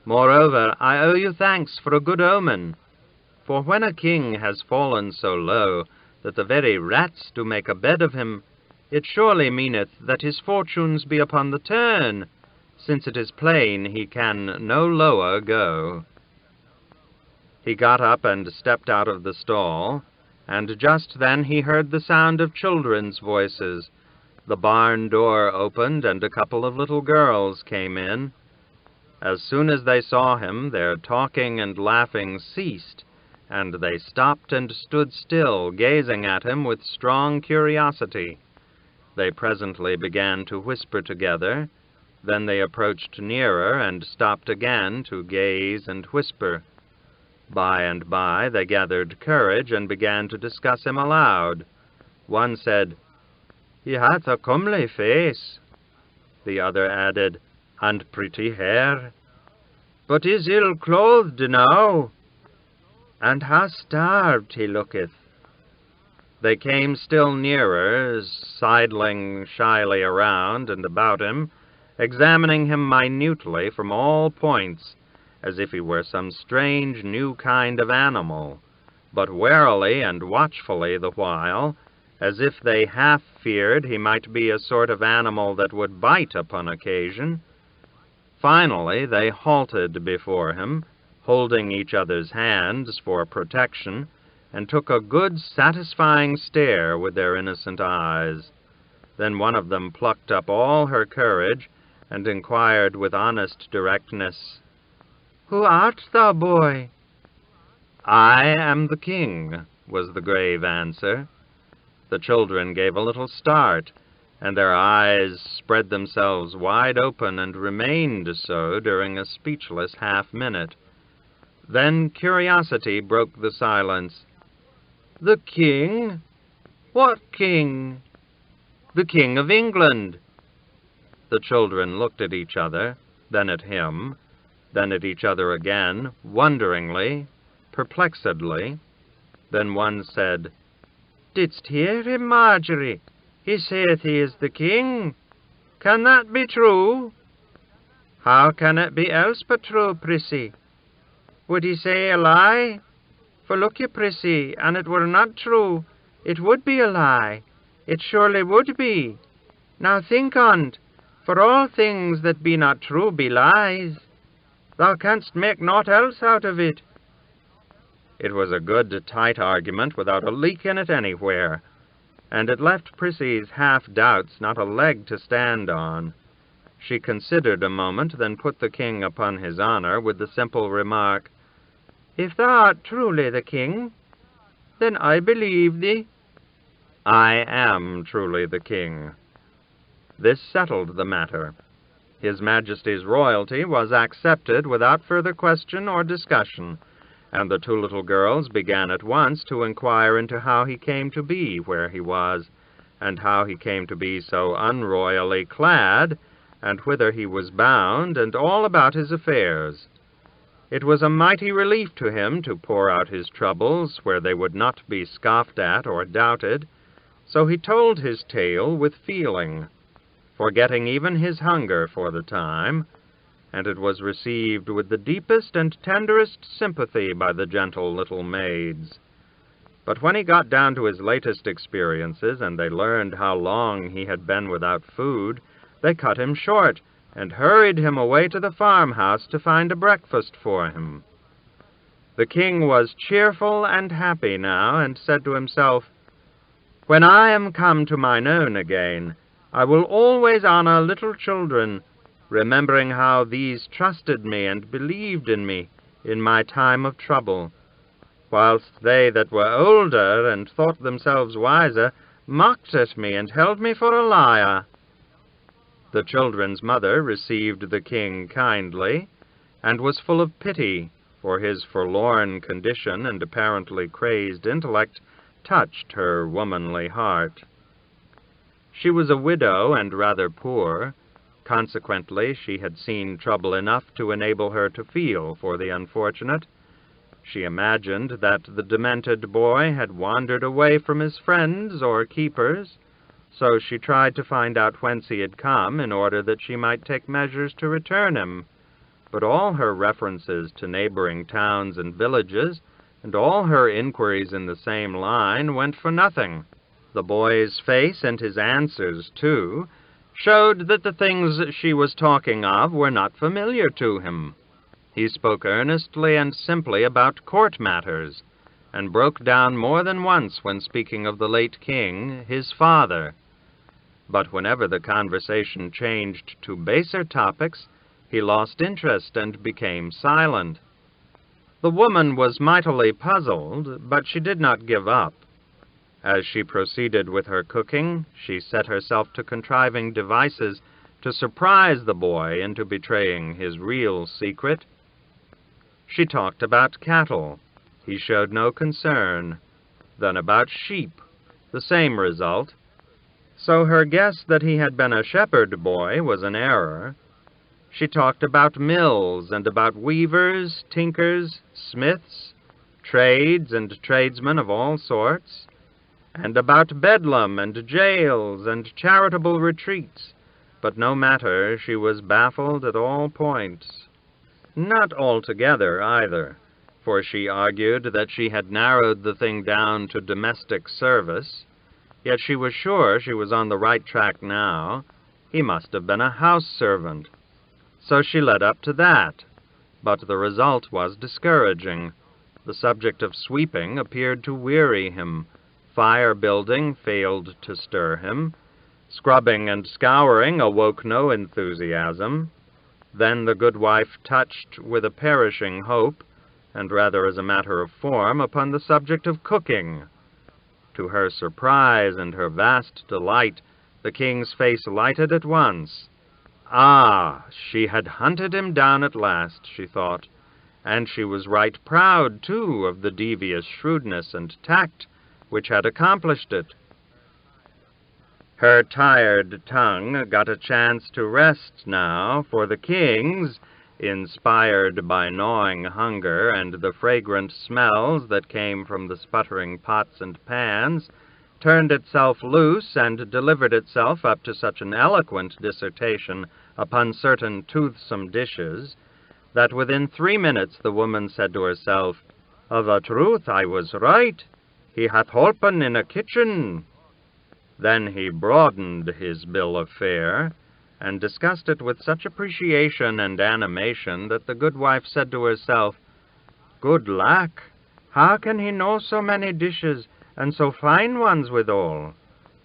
Moreover, I owe you thanks for a good omen, for when a king has fallen so low that the very rats do make a bed of him, it surely meaneth that his fortunes be upon the turn, since it is plain he can no lower go." He got up and stepped out of the stall, and just then he heard the sound of children's voices. The barn door opened, and a couple of little girls came in. As soon as they saw him, their talking and laughing ceased, and they stopped and stood still, gazing at him with strong curiosity. They presently began to whisper together. Then they approached nearer and stopped again to gaze and whisper. By and by they gathered courage and began to discuss him aloud. One said, "He hath a comely face." The other added, "And pretty hair. But is ill-clothed now, and how starved he looketh." They came still nearer, sidling shyly around and about him, examining him minutely from all points, as if he were some strange new kind of animal, but warily and watchfully the while, as if they half feared he might be a sort of animal that would bite upon occasion. Finally they halted before him, holding each other's hands for protection, and took a good satisfying stare with their innocent eyes. Then one of them plucked up all her courage, and inquired with honest directness, "Who art thou, boy?" "I am the king," was the grave answer. The children gave a little start, and their eyes spread themselves wide open and remained so during a speechless half-minute. Then curiosity broke the silence. "The king? What king?" "The King of England." The children looked at each other, then at him, then at each other again, wonderingly, perplexedly. Then one said, "Didst hear him, Marjorie? He saith he is the king. Can that be true?" "How can it be else but true, Prissy?" "Would he say a lie? For look ye, Prissy, an it were not true, it would be a lie. It surely would be. Now think on't, for all things that be not true be lies. Thou canst make naught else out of it." It was a good, tight argument without a leak in it anywhere, and it left Prissy's half-doubts not a leg to stand on. She considered a moment, then put the king upon his honor with the simple remark, "If thou art truly the king, then I believe thee." "I am truly the king." This settled the matter. His Majesty's royalty was accepted without further question or discussion, and the two little girls began at once to inquire into how he came to be where he was, and how he came to be so unroyally clad, and whither he was bound, and all about his affairs. It was a mighty relief to him to pour out his troubles where they would not be scoffed at or doubted, so he told his tale with feeling, forgetting even his hunger for the time, and it was received with the deepest and tenderest sympathy by the gentle little maids. But when he got down to his latest experiences, and they learned how long he had been without food, they cut him short, and hurried him away to the farmhouse to find a breakfast for him. The king was cheerful and happy now, and said to himself, "When I am come to mine own again, I will always honor little children, remembering how these trusted me and believed in me in my time of trouble, whilst they that were older and thought themselves wiser mocked at me and held me for a liar." The children's mother received the king kindly, and was full of pity, for his forlorn condition and apparently crazed intellect touched her womanly heart. She was a widow and rather poor. Consequently, she had seen trouble enough to enable her to feel for the unfortunate. She imagined that the demented boy had wandered away from his friends or keepers, so she tried to find out whence he had come in order that she might take measures to return him. But all her references to neighboring towns and villages, and all her inquiries in the same line, went for nothing. The boy's face, and his answers, too, showed that the things she was talking of were not familiar to him. He spoke earnestly and simply about court matters, and broke down more than once when speaking of the late king, his father. But whenever the conversation changed to baser topics, he lost interest and became silent. The woman was mightily puzzled, but she did not give up. As she proceeded with her cooking, she set herself to contriving devices to surprise the boy into betraying his real secret. She talked about cattle. He showed no concern. Then about sheep. The same result. So her guess that he had been a shepherd boy was an error. She talked about mills and about weavers, tinkers, smiths, trades and tradesmen of all sorts, and about bedlam and jails and charitable retreats, but no matter, she was baffled at all points. Not altogether, either, for she argued that she had narrowed the thing down to domestic service, yet she was sure she was on the right track now. He must have been a house servant. So she led up to that, but the result was discouraging. The subject of sweeping appeared to weary him. Fire-building failed to stir him. Scrubbing and scouring awoke no enthusiasm. Then the good wife touched with a perishing hope and rather as a matter of form, upon the subject of cooking. To her surprise and her vast delight, the king's face lighted at once. Ah, she had hunted him down at last, she thought, and she was right proud, too, of the devious shrewdness and tact which had accomplished it. Her tired tongue got a chance to rest now, for the king's, inspired by gnawing hunger and the fragrant smells that came from the sputtering pots and pans, turned itself loose and delivered itself up to such an eloquent dissertation upon certain toothsome dishes, that within 3 minutes the woman said to herself, "Of a truth I was right. He hath holpen in a kitchen." Then he broadened his bill of fare, and discussed it with such appreciation and animation that the goodwife said to herself, "Good lack, how can he know so many dishes, and so fine ones withal?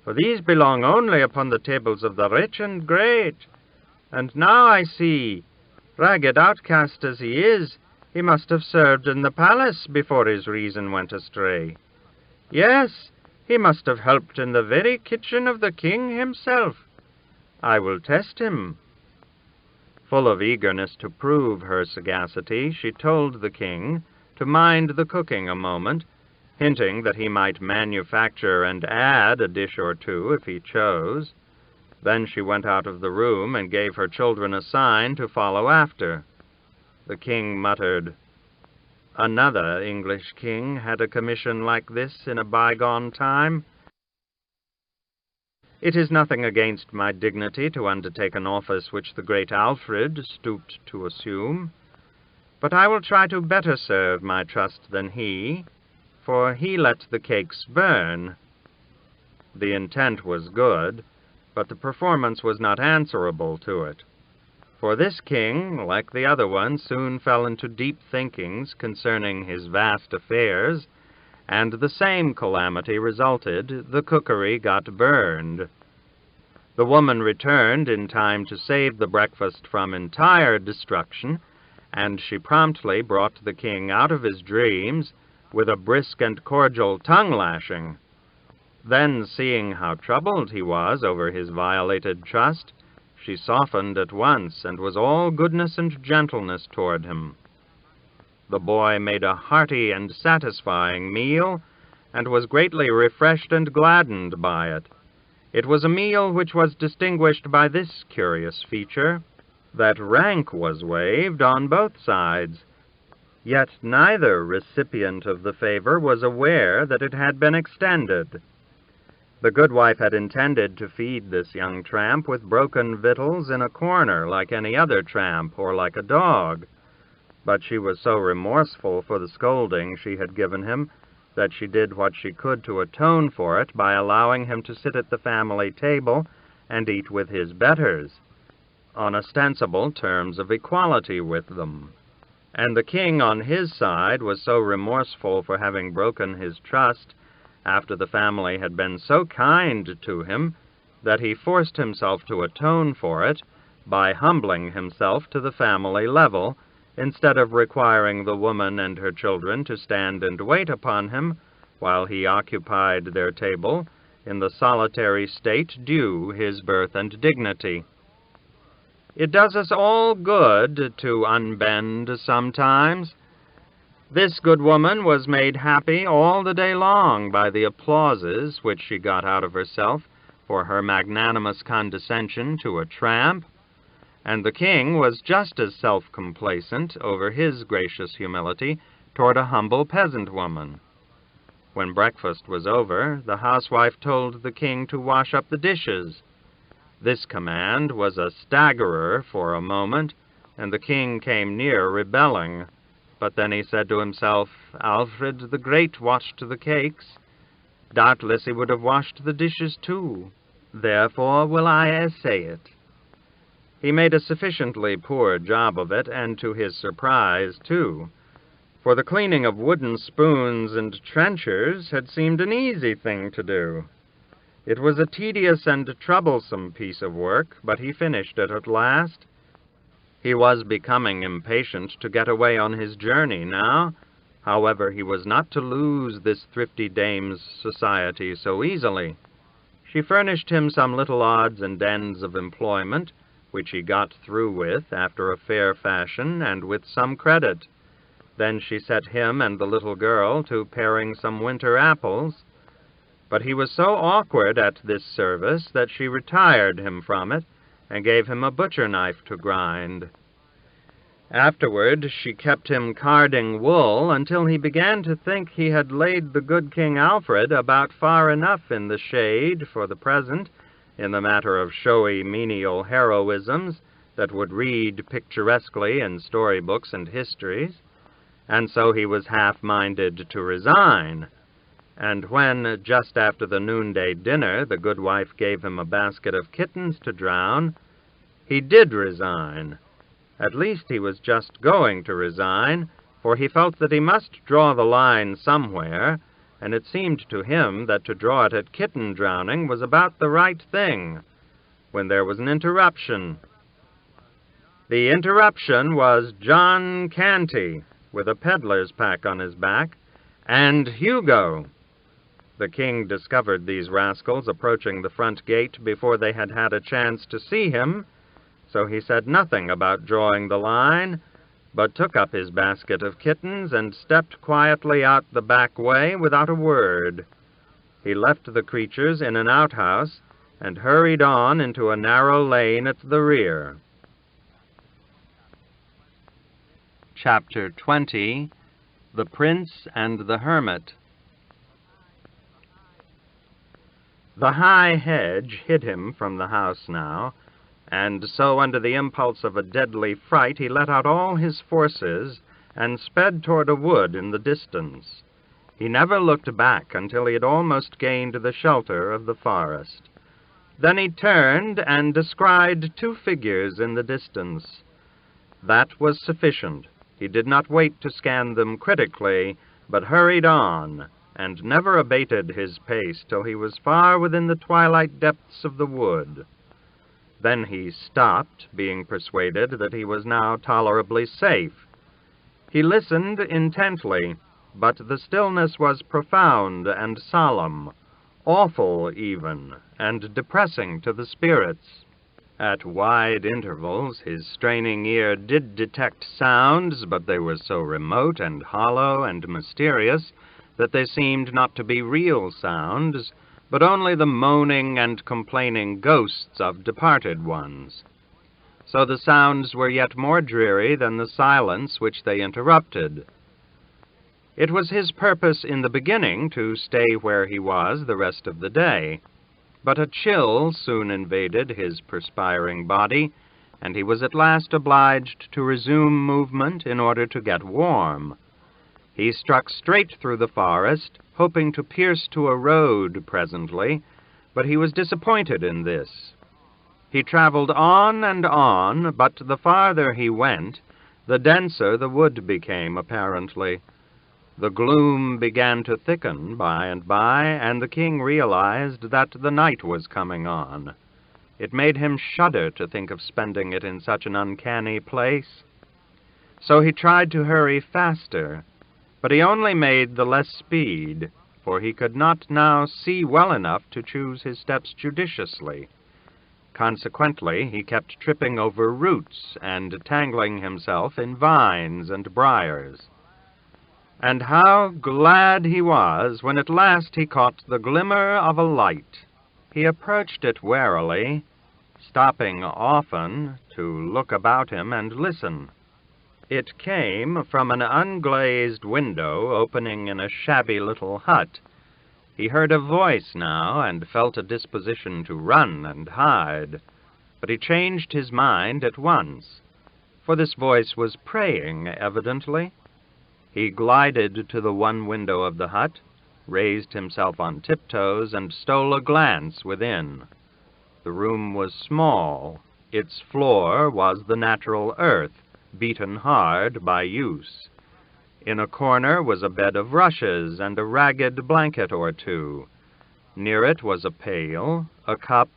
For these belong only upon the tables of the rich and great. And now I see, ragged outcast as he is, he must have served in the palace before his reason went astray. Yes, he must have helped in the very kitchen of the king himself. I will test him." Full of eagerness to prove her sagacity, she told the king to mind the cooking a moment, hinting that he might manufacture and add a dish or two if he chose. Then she went out of the room and gave her children a sign to follow after. The king muttered, "Another English king had a commission like this in a bygone time. It is nothing against my dignity to undertake an office which the great Alfred stooped to assume, but I will try to better serve my trust than he, for he let the cakes burn." The intent was good, but the performance was not answerable to it. For this king, like the other one, soon fell into deep thinkings concerning his vast affairs, and the same calamity resulted. The cookery got burned. The woman returned in time to save the breakfast from entire destruction, and she promptly brought the king out of his dreams with a brisk and cordial tongue-lashing. Then, seeing how troubled he was over his violated trust, she softened at once and was all goodness and gentleness toward him. The boy made a hearty and satisfying meal, and was greatly refreshed and gladdened by it. It was a meal which was distinguished by this curious feature, that rank was waived on both sides, yet neither recipient of the favor was aware that it had been extended. The goodwife had intended to feed this young tramp with broken victuals in a corner like any other tramp, or like a dog, but she was so remorseful for the scolding she had given him that she did what she could to atone for it by allowing him to sit at the family table and eat with his betters, on ostensible terms of equality with them. And the king on his side was so remorseful for having broken his trust after the family had been so kind to him, that he forced himself to atone for it by humbling himself to the family level, instead of requiring the woman and her children to stand and wait upon him while he occupied their table in the solitary state due his birth and dignity. It does us all good to unbend sometimes. This good woman was made happy all the day long by the applauses which she got out of herself for her magnanimous condescension to a tramp, and the king was just as self-complacent over his gracious humility toward a humble peasant woman. When breakfast was over, the housewife told the king to wash up the dishes. This command was a staggerer for a moment, and the king came near rebelling. But then he said to himself, "Alfred the Great washed the cakes. Doubtless he would have washed the dishes too. Therefore will I essay it." He made a sufficiently poor job of it, and to his surprise, too, for the cleaning of wooden spoons and trenchers had seemed an easy thing to do. It was a tedious and troublesome piece of work, but he finished it at last. He was becoming impatient to get away on his journey now. However, he was not to lose this thrifty dame's society so easily. She furnished him some little odds and ends of employment, which he got through with after a fair fashion and with some credit. Then she set him and the little girl to paring some winter apples, but he was so awkward at this service that she retired him from it and gave him a butcher knife to grind. Afterward she kept him carding wool until he began to think he had laid the good King Alfred about far enough in the shade for the present in the matter of showy menial heroisms that would read picturesquely in storybooks and histories, and so he was half-minded to resign. And when, just after the noonday dinner, the good wife gave him a basket of kittens to drown, he did resign. At least he was just going to resign, for he felt that he must draw the line somewhere, and it seemed to him that to draw it at kitten drowning was about the right thing, when there was an interruption. The interruption was John Canty, with a peddler's pack on his back, and Hugo. The king discovered these rascals approaching the front gate before they had had a chance to see him, so he said nothing about drawing the line, but took up his basket of kittens and stepped quietly out the back way without a word. He left the creatures in an outhouse and hurried on into a narrow lane at the rear. Chapter 20. The Prince and the Hermit. The high hedge hid him from the house now, and so under the impulse of a deadly fright he let out all his forces and sped toward a wood in the distance. He never looked back until he had almost gained the shelter of the forest. Then he turned and descried two figures in the distance. That was sufficient. He did not wait to scan them critically, but hurried on, and never abated his pace till he was far within the twilight depths of the wood. Then he stopped, being persuaded that he was now tolerably safe. He listened intently, but the stillness was profound and solemn, awful even, and depressing to the spirits. At wide intervals his straining ear did detect sounds, but they were so remote and hollow and mysterious that they seemed not to be real sounds, but only the moaning and complaining ghosts of departed ones. So the sounds were yet more dreary than the silence which they interrupted. It was his purpose in the beginning to stay where he was the rest of the day, but a chill soon invaded his perspiring body, and he was at last obliged to resume movement in order to get warm. He struck straight through the forest, hoping to pierce to a road presently, but he was disappointed in this. He traveled on, but the farther he went, the denser the wood became, apparently. The gloom began to thicken by and by, and the king realized that the night was coming on. It made him shudder to think of spending it in such an uncanny place. So he tried to hurry faster, but he only made the less speed, for he could not now see well enough to choose his steps judiciously. Consequently, he kept tripping over roots and tangling himself in vines and briars. And how glad he was when at last he caught the glimmer of a light. He approached it warily, stopping often to look about him and listen. It came from an unglazed window opening in a shabby little hut. He heard a voice now and felt a disposition to run and hide, but he changed his mind at once, for this voice was praying, evidently. He glided to the one window of the hut, raised himself on tiptoes, and stole a glance within. The room was small. Its floor was the natural earth, beaten hard by use. In a corner was a bed of rushes and a ragged blanket or two. Near it was a pail, a cup,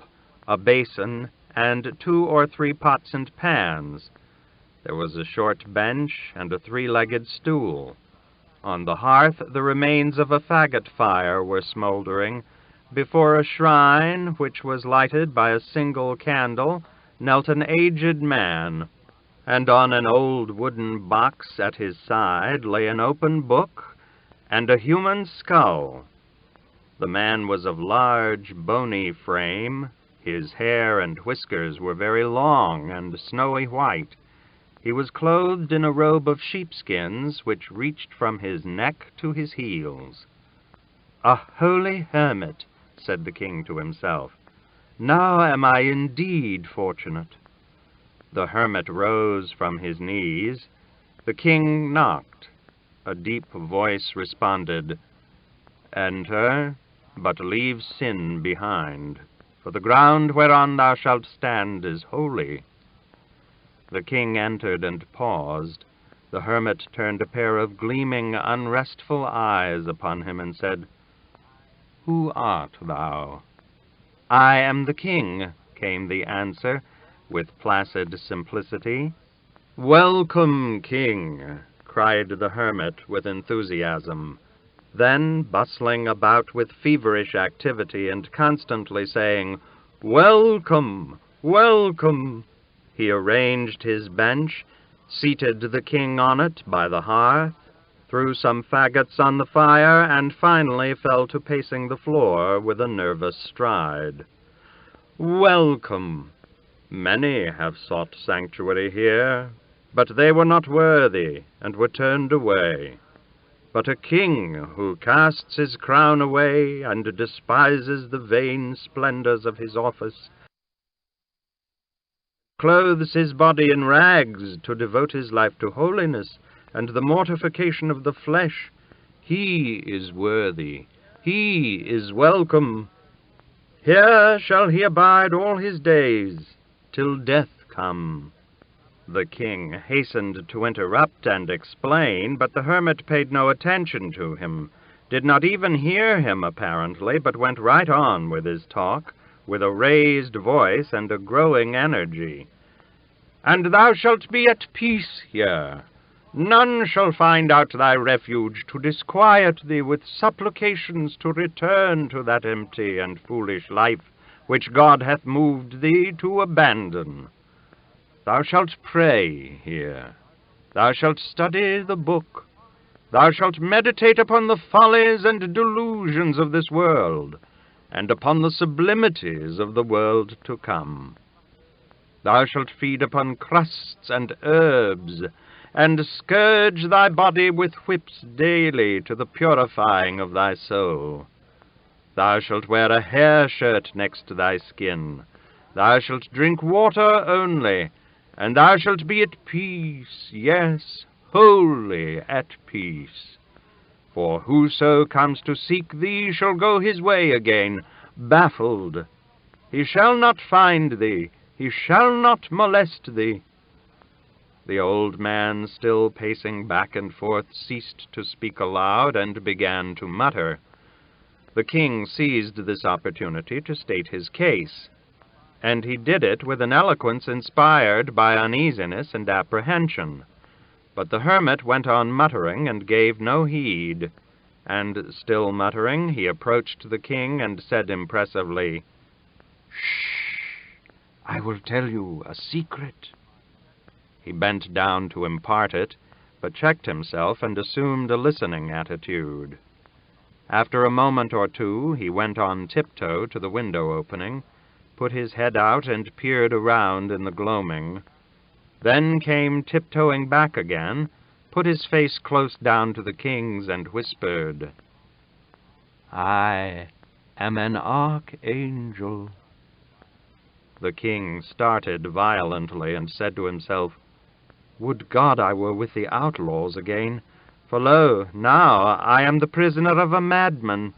a basin, and 2 or 3 pots and pans. There was a short bench and a three-legged stool. On the hearth the remains of a faggot fire were smoldering. Before a shrine, which was lighted by a single candle, knelt an aged man, and on an old wooden box at his side lay an open book and a human skull. The man was of large, bony frame. His hair and whiskers were very long and snowy white. He was clothed in a robe of sheepskins which reached from his neck to his heels. "A holy hermit," said the king to himself. "Now am I indeed fortunate." The hermit rose from his knees. The king knocked. A deep voice responded, "Enter, but leave sin behind, for the ground whereon thou shalt stand is holy." The king entered and paused. The hermit turned a pair of gleaming, unrestful eyes upon him and said, "Who art thou?" "I am the king," came the answer, with placid simplicity. "Welcome, king!" cried the hermit with enthusiasm. Then, bustling about with feverish activity and constantly saying, "Welcome! Welcome!" he arranged his bench, seated the king on it by the hearth, threw some faggots on the fire, and finally fell to pacing the floor with a nervous stride. "Welcome! Many have sought sanctuary here, but they were not worthy, and were turned away. But a king who casts his crown away and despises the vain splendors of his office, clothes his body in rags to devote his life to holiness and the mortification of the flesh, he is worthy, he is welcome. Here shall he abide all his days, till death come." The king hastened to interrupt and explain, but the hermit paid no attention to him, did not even hear him apparently, but went right on with his talk, with a raised voice and a growing energy. "And thou shalt be at peace here. None shall find out thy refuge to disquiet thee with supplications to return to that empty and foolish life which God hath moved thee to abandon. Thou shalt pray here. Thou shalt study the book. Thou shalt meditate upon the follies and delusions of this world, and upon the sublimities of the world to come. Thou shalt feed upon crusts and herbs, and scourge thy body with whips daily to the purifying of thy soul. Thou shalt wear a hair shirt next thy skin. Thou shalt drink water only, and thou shalt be at peace, yes, wholly at peace. For whoso comes to seek thee shall go his way again, baffled. He shall not find thee, he shall not molest thee." The old man, still pacing back and forth, ceased to speak aloud and began to mutter. The king seized this opportunity to state his case, and he did it with an eloquence inspired by uneasiness and apprehension. But the hermit went on muttering and gave no heed, and, still muttering, he approached the king and said impressively, "Shh! I will tell you a secret." He bent down to impart it, but checked himself and assumed a listening attitude. After a moment or two, he went on tiptoe to the window opening, put his head out and peered around in the gloaming, then came tiptoeing back again, put his face close down to the king's, and whispered, "I am an archangel." The king started violently and said to himself, "Would God I were with the outlaws again, for lo, now I am the prisoner of a madman."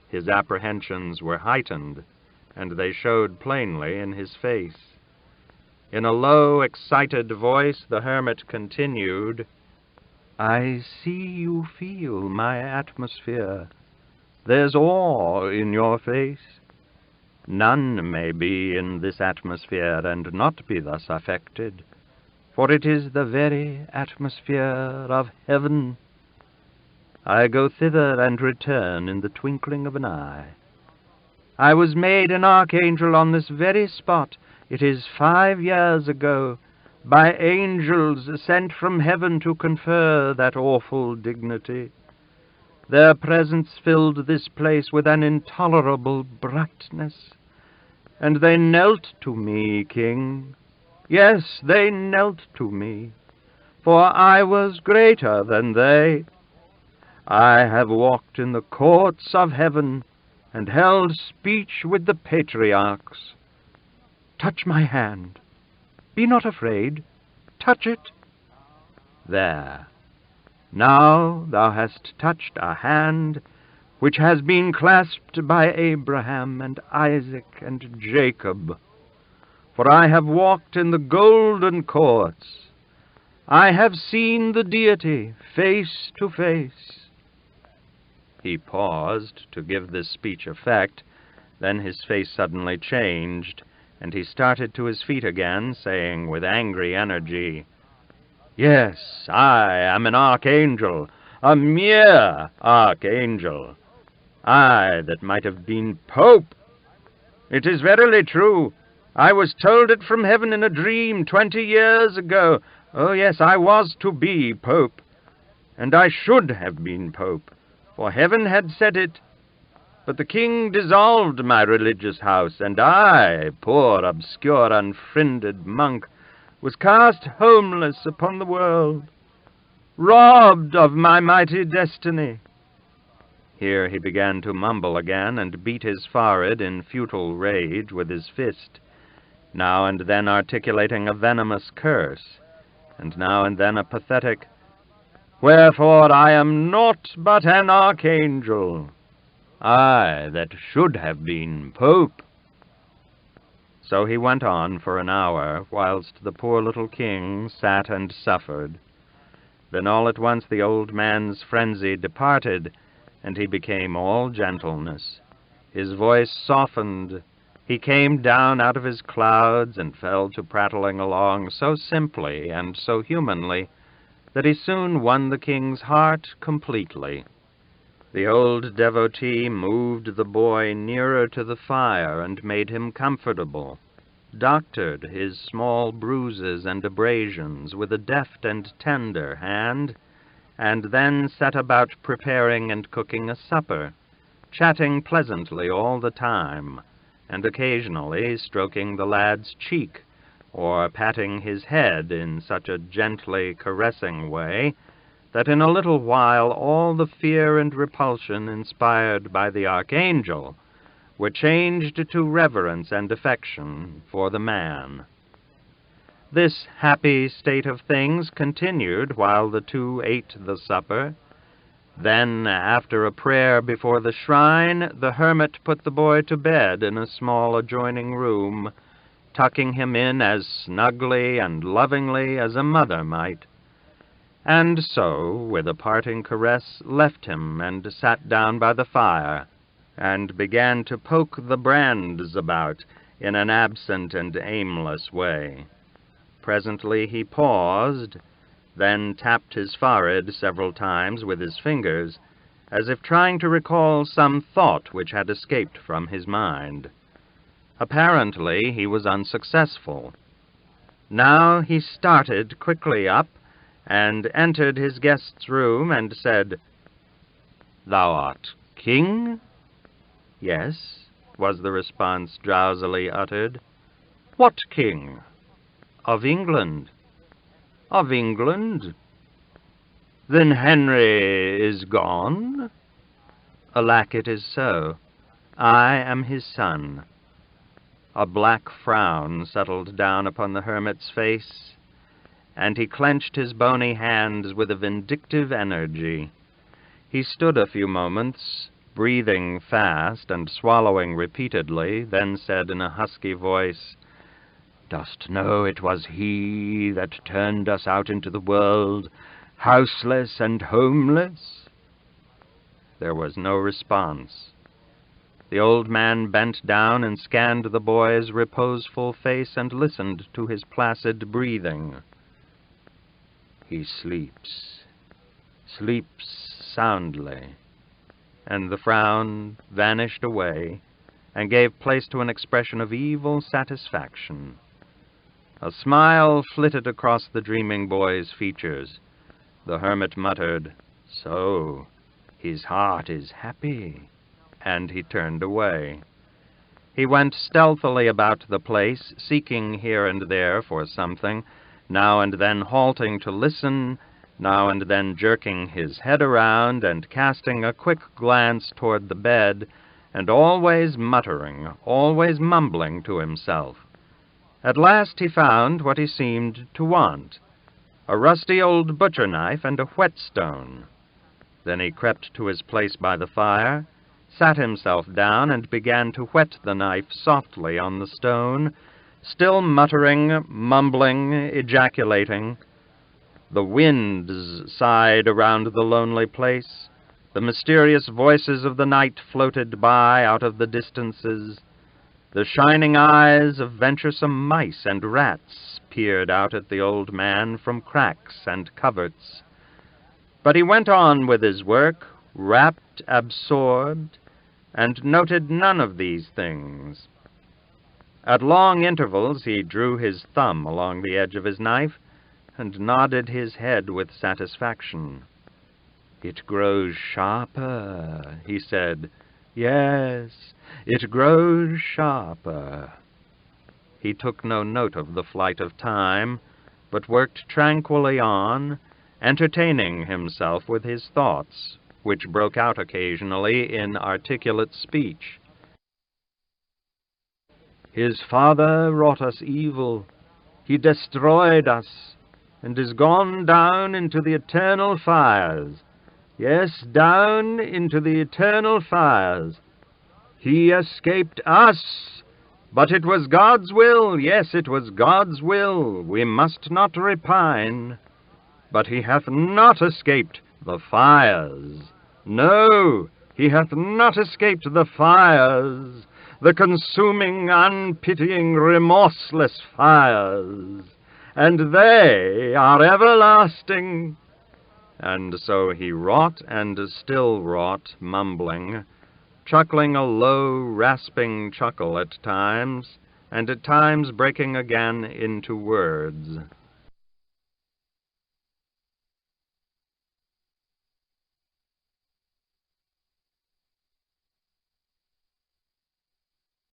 His apprehensions were heightened, and they showed plainly in his face. In a low, excited voice, the hermit continued, "I see you feel my atmosphere. There's awe in your face. None may be in this atmosphere and not be thus affected. for it is the very atmosphere of heaven. I go thither and return in the twinkling of an eye. I was made an archangel on this very spot. It is 5 years ago, by angels sent from heaven to confer that awful dignity. Their presence filled this place with an intolerable brightness, and they knelt to me, King. Yes, they knelt to me, for I was greater than they. I have walked in the courts of heaven and held speech with the patriarchs. Touch my hand. Be not afraid. Touch it. There. Now thou hast touched a hand which has been clasped by Abraham and Isaac and Jacob. For I have walked in the golden courts. I have seen the deity face to face. He paused to give this speech effect. Then his face suddenly changed, and he started to his feet again, saying with angry energy, "Yes, I am an archangel, a mere archangel. I that might have been pope. It is verily true. I was told it from heaven in a dream 20 years ago. Oh, yes, I was to be pope, and I should have been pope, for heaven had said it. But the king dissolved my religious house, and I, poor, obscure, unfriended monk, was cast homeless upon the world, robbed of my mighty destiny." Here he began to mumble again, and beat his forehead in futile rage with his fist, now and then articulating a venomous curse, and now and then a pathetic, "Wherefore I am naught but an archangel, I that should have been pope." So he went on for an hour, whilst the poor little king sat and suffered. Then all at once the old man's frenzy departed, and he became all gentleness. His voice softened. He came down out of his clouds and fell to prattling along so simply and so humanly that he soon won the king's heart completely. The old devotee moved the boy nearer to the fire and made him comfortable, doctored his small bruises and abrasions with a deft and tender hand, and then set about preparing and cooking a supper, chatting pleasantly all the time, and occasionally stroking the lad's cheek, or patting his head in such a gently caressing way that in a little while all the fear and repulsion inspired by the archangel were changed to reverence and affection for the man. This happy state of things continued while the two ate the supper. Then, after a prayer before the shrine, the hermit put the boy to bed in a small adjoining room, tucking him in as snugly and lovingly as a mother might, and so, with a parting caress, left him and sat down by the fire, and began to poke the brands about in an absent and aimless way. Presently he paused, then tapped his forehead several times with his fingers, as if trying to recall some thought which had escaped from his mind. Apparently he was unsuccessful. Now he started quickly up, and entered his guest's room, and said, "Thou art king?" "Yes," was the response drowsily uttered. "What king?" "Of England." "Of England? Then Henry is gone?" "Alack, it is so. I am his son." A black frown settled down upon the hermit's face, and he clenched his bony hands with a vindictive energy. He stood a few moments, breathing fast and swallowing repeatedly, then said in a husky voice, "Dost know it was he that turned us out into the world, houseless and homeless?" There was no response. The old man bent down and scanned the boy's reposeful face and listened to his placid breathing. He sleeps, sleeps soundly. And the frown vanished away and gave place to an expression of evil satisfaction. A smile flitted across the dreaming boy's features. The hermit muttered, "So, his heart is happy," and he turned away. He went stealthily about the place, seeking here and there for something, now and then halting to listen, now and then jerking his head around and casting a quick glance toward the bed, and always muttering, always mumbling to himself. At last he found what he seemed to want, a rusty old butcher knife and a whetstone. Then he crept to his place by the fire, sat himself down, and began to whet the knife softly on the stone, still muttering, mumbling, ejaculating. The winds sighed around the lonely place. The mysterious voices of the night floated by out of the distances. The shining eyes of venturesome mice and rats peered out at the old man from cracks and coverts. But he went on with his work, rapt, absorbed, and noted none of these things. At long intervals he drew his thumb along the edge of his knife and nodded his head with satisfaction. "It grows sharper," he said. "Yes, it grows sharper." He took no note of the flight of time, but worked tranquilly on, entertaining himself with his thoughts, which broke out occasionally in articulate speech. "His father wrought us evil. He destroyed us, and is gone down into the eternal fires. Yes, down into the eternal fires. He escaped us, but it was God's will. Yes, it was God's will. We must not repine. But he hath not escaped the fires. No, he hath not escaped the fires, the consuming, unpitying, remorseless fires, and they are everlasting." And so he wrought and still wrought, mumbling, chuckling a low, rasping chuckle at times, and at times breaking again into words.